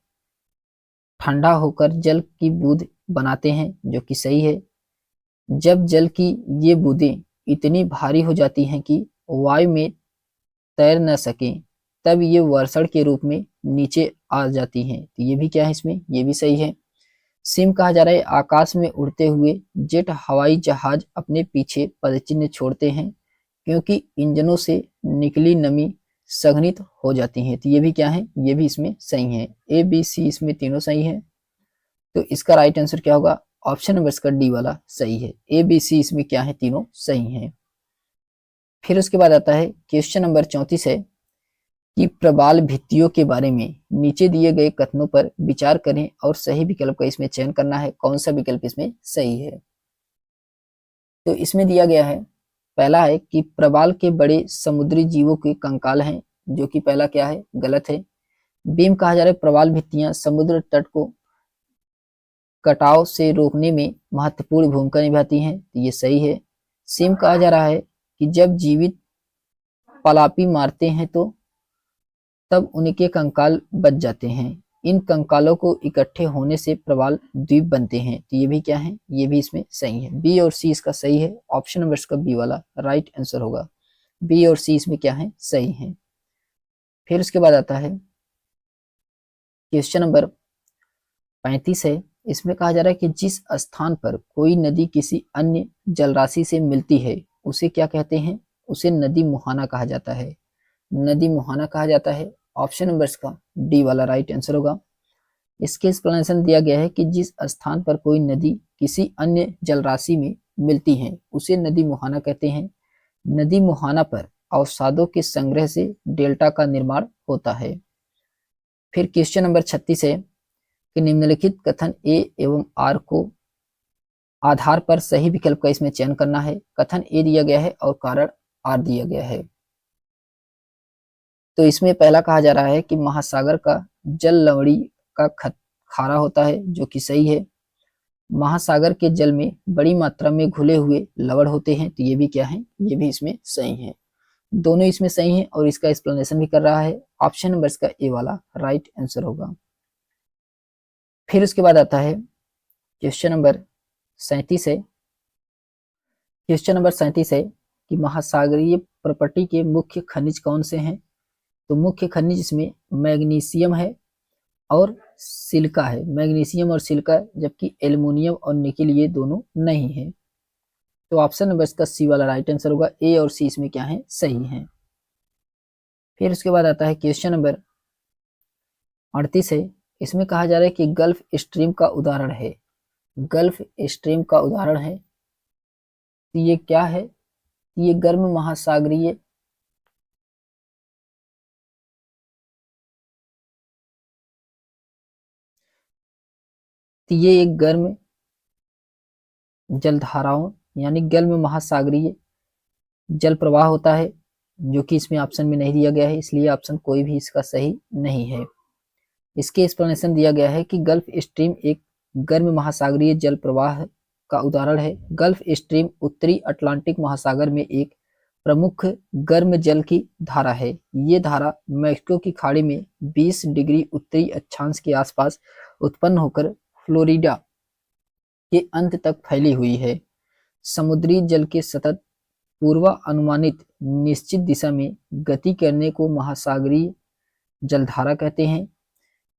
ठंडा होकर जल की बूंद बनाते हैं, जो कि सही है। जब जल की ये बूंदें इतनी भारी हो जाती हैं कि वायु में तैर न सकें, तब ये वर्षण के रूप में नीचे आ जाती हैं, तो ये भी क्या है इसमें, ये भी सही है। सिम कहा जा रहा है आकाश में उड़ते हुए जेट हवाई जहाज अपने पीछे पदचिन्ह छोड़ते हैं क्योंकि इंजनों से निकली नमी संघनित हो जाती है, तो ये भी क्या है, ये भी इसमें सही है। ए बी सी इसमें तीनों सही है, तो इसका राइट आंसर क्या होगा, ऑप्शन नंबर इसका डी वाला सही है। ए बी सी इसमें क्या है, तीनों सही है। फिर उसके बाद आता है क्वेश्चन नंबर 34 है कि प्रबाल भित्तियों के बारे में नीचे दिए गए कथनों पर विचार करें और सही विकल्प का इसमें चयन करना है, कौन सा विकल्प इसमें सही है। तो इसमें दिया गया है, पहला है कि प्रबाल के बड़े समुद्री जीवों के कंकाल हैं, जो कि पहला क्या है, गलत है। बीम कहा जा रहा है प्रबाल भित्तियां समुद्र तट को कटाव से रोकने में महत्वपूर्ण भूमिका निभाती हैं, तो ये सही है। सीम कहा जा रहा है कि जब जीवित पलापी मारते हैं तो तब उनके कंकाल बच जाते हैं, इन कंकालों को इकट्ठे होने से प्रबाल द्वीप बनते हैं, तो ये भी क्या है, ये भी इसमें सही है। बी और सी इसका सही है, ऑप्शन नंबर इसका बी वाला राइट आंसर होगा। बी और सी इसमें क्या है, सही है। फिर उसके बाद आता है क्वेश्चन नंबर 35 है, इसमें कहा जा रहा है कि जिस स्थान पर कोई नदी किसी अन्य जलराशि से मिलती है उसे क्या कहते हैं, उसे नदी मुहाना कहा जाता है, नदी मुहाना कहा जाता है। ऑप्शन नंबर इसका डी वाला राइट आंसर होगा। इसके एक्सप्लेनेशन दिया गया है कि जिस स्थान पर कोई नदी किसी अन्य जलराशि में मिलती है उसे नदी मुहाना कहते हैं। नदी मुहाना पर अवसादों के संग्रह से डेल्टा का निर्माण होता है। फिर क्वेश्चन नंबर 36 है कि निम्नलिखित कथन ए एवं आर को आधार पर सही विकल्प का इसमें चयन करना है। कथन ए दिया गया है और कारण आर दिया गया है। तो इसमें पहला कहा जा रहा है कि महासागर का जल लवणी का खारा होता है, जो कि सही है। महासागर के जल में बड़ी मात्रा में घुले हुए लवण होते हैं, तो ये भी क्या है, ये भी इसमें सही है। दोनों इसमें सही है और इसका एक्सप्लेनेशन भी कर रहा है। ऑप्शन नंबर इसका ए वाला राइट आंसर होगा। फिर उसके बाद आता है क्वेश्चन नंबर 37 है, क्वेश्चन नंबर 37 है कि महासागरीय प्रॉपर्टी के मुख्य खनिज कौन से हैं। तो मुख्य खनिज इसमें मैग्नीशियम है और सिलिका है, मैग्नीशियम और सिलिका, जबकि एल्युमिनियम और निकेल ये दोनों नहीं है। तो ऑप्शन नंबर इसका सी वाला राइट आंसर होगा। ए और सी इसमें क्या है, सही है। फिर उसके बाद आता है क्वेश्चन नंबर 38 है, इसमें कहा जा रहा है कि गल्फ स्ट्रीम का उदाहरण है, गल्फ स्ट्रीम का उदाहरण है, तो ये क्या है, ये गर्म महासागरीय तो ये एक गर्म जलधाराओं यानी गर्म महासागरीय जल प्रवाह होता है, जो कि इसमें ऑप्शन में नहीं दिया गया है, इसलिए ऑप्शन कोई भी इसका सही नहीं है। इसके एक्सप्लेनेशन दिया गया है कि गल्फ स्ट्रीम एक गर्म महासागरीय जल प्रवाह का उदाहरण है। गल्फ स्ट्रीम उत्तरी अटलांटिक महासागर में एक प्रमुख गर्म जल की धारा है। ये धारा मैक्सिको की खाड़ी में 20 डिग्री उत्तरी अक्षांश के आसपास उत्पन्न होकर फ्लोरिडा के अंत तक फैली हुई है। समुद्री जल के सतत पूर्वानुमानित निश्चित दिशा में गति करने को महासागरीय जलधारा कहते हैं।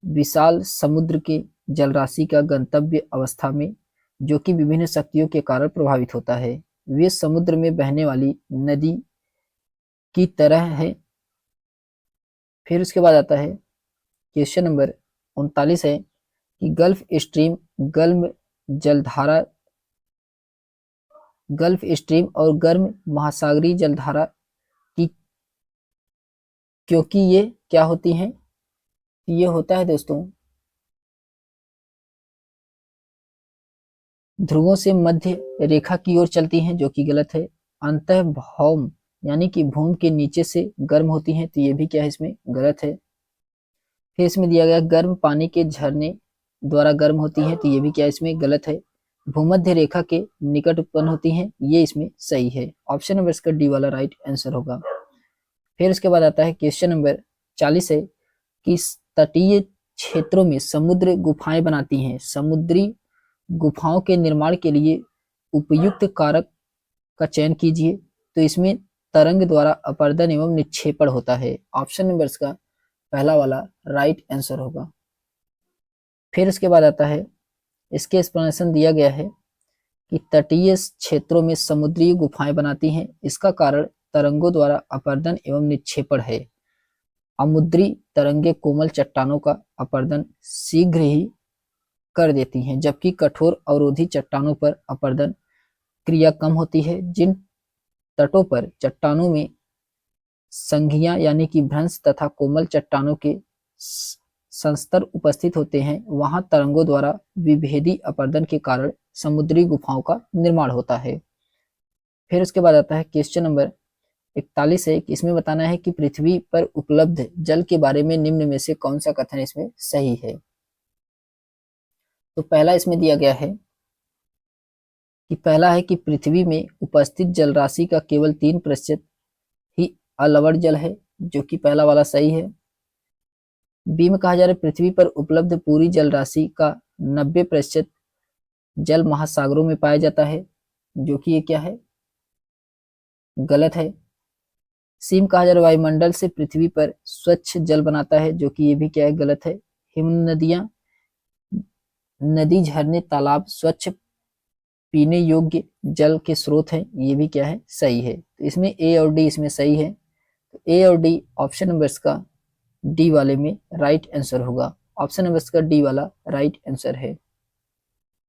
विशाल समुद्र के जलराशि का गंतव्य अवस्था में जो कि विभिन्न शक्तियों के कारण प्रभावित होता है। वे समुद्र में बहने वाली नदी की तरह है। फिर उसके बाद आता है क्वेश्चन नंबर 39 है कि गल्फ स्ट्रीम और गर्म महासागरीय जलधारा की क्योंकि ये क्या होती हैं? ये होता है दोस्तों ध्रुवों से मध्य रेखा की ओर चलती हैं, जो कि गलत है। अंतः भौम यानी कि भूमि के नीचे से गर्म होती हैं, तो ये भी क्या है इसमें गलत है। फिर इसमें दिया गया गर्म पानी के झरने द्वारा गर्म होती हैं, तो ये भी क्या इसमें गलत है। भूमध्य रेखा के निकट उत्पन्न होती हैं, ये इसमें सही है। ऑप्शन नंबर इसका डी वाला राइट आंसर होगा। फिर उसके बाद आता है क्वेश्चन नंबर 40 है कि तटीय क्षेत्रों में समुद्र गुफाएं बनाती हैं। समुद्री गुफाओं के निर्माण के लिए उपयुक्त कारक का चयन कीजिए। तो इसमें तरंग द्वारा अपर्दन एवं निक्षेपण होता है। ऑप्शन नंबर इसका पहला वाला राइट आंसर होगा। फिर उसके बाद आता है इसके एक्सप्लेनेशन दिया गया है कि तटीय क्षेत्रों में समुद्री गुफाएं बनाती हैं, इसका कारण तरंगों द्वारा अपर्दन एवं निक्षेपण है। अमुद्री तरंगे कोमल चट्टानों का अपर्दन शीघ्र ही कर देती हैं, जबकि कठोर अवरोधी चट्टानों पर अपर्दन क्रिया कम होती है। जिन तटों पर चट्टानों में संघियां यानी कि भ्रंश तथा कोमल चट्टानों के संस्तर उपस्थित होते हैं, वहां तरंगों द्वारा विभेदी अपर्दन के कारण समुद्री गुफाओं का निर्माण होता है। फिर उसके बाद आता है क्वेश्चन नंबर 41 है कि इसमें बताना है कि पृथ्वी पर उपलब्ध जल के बारे में निम्न में से कौन सा कथन इसमें सही है। तो पहला इसमें दिया गया है कि पहला है कि पृथ्वी में उपस्थित जल राशि का केवल 3% ही अलवण जल है, जो कि पहला वाला सही है। बी में कहा जा रहा है पृथ्वी पर उपलब्ध पूरी जल राशि का 90% जल महासागरों में पाया जाता है, जो कि ये क्या है गलत है। सी में कहा जा रहा है वायुमंडल से पृथ्वी पर स्वच्छ जल बनाता है, जो कि ये भी क्या है गलत है। हिम नदियां नदी झरने तालाब स्वच्छ पीने योग्य जल के स्रोत हैं, ये भी क्या है सही है। तो इसमें ए और डी इसमें सही है। तो ए और डी ऑप्शन नंबर इसका डी वाले में राइट आंसर होगा। ऑप्शन नंबर इसका डी वाला राइट आंसर है।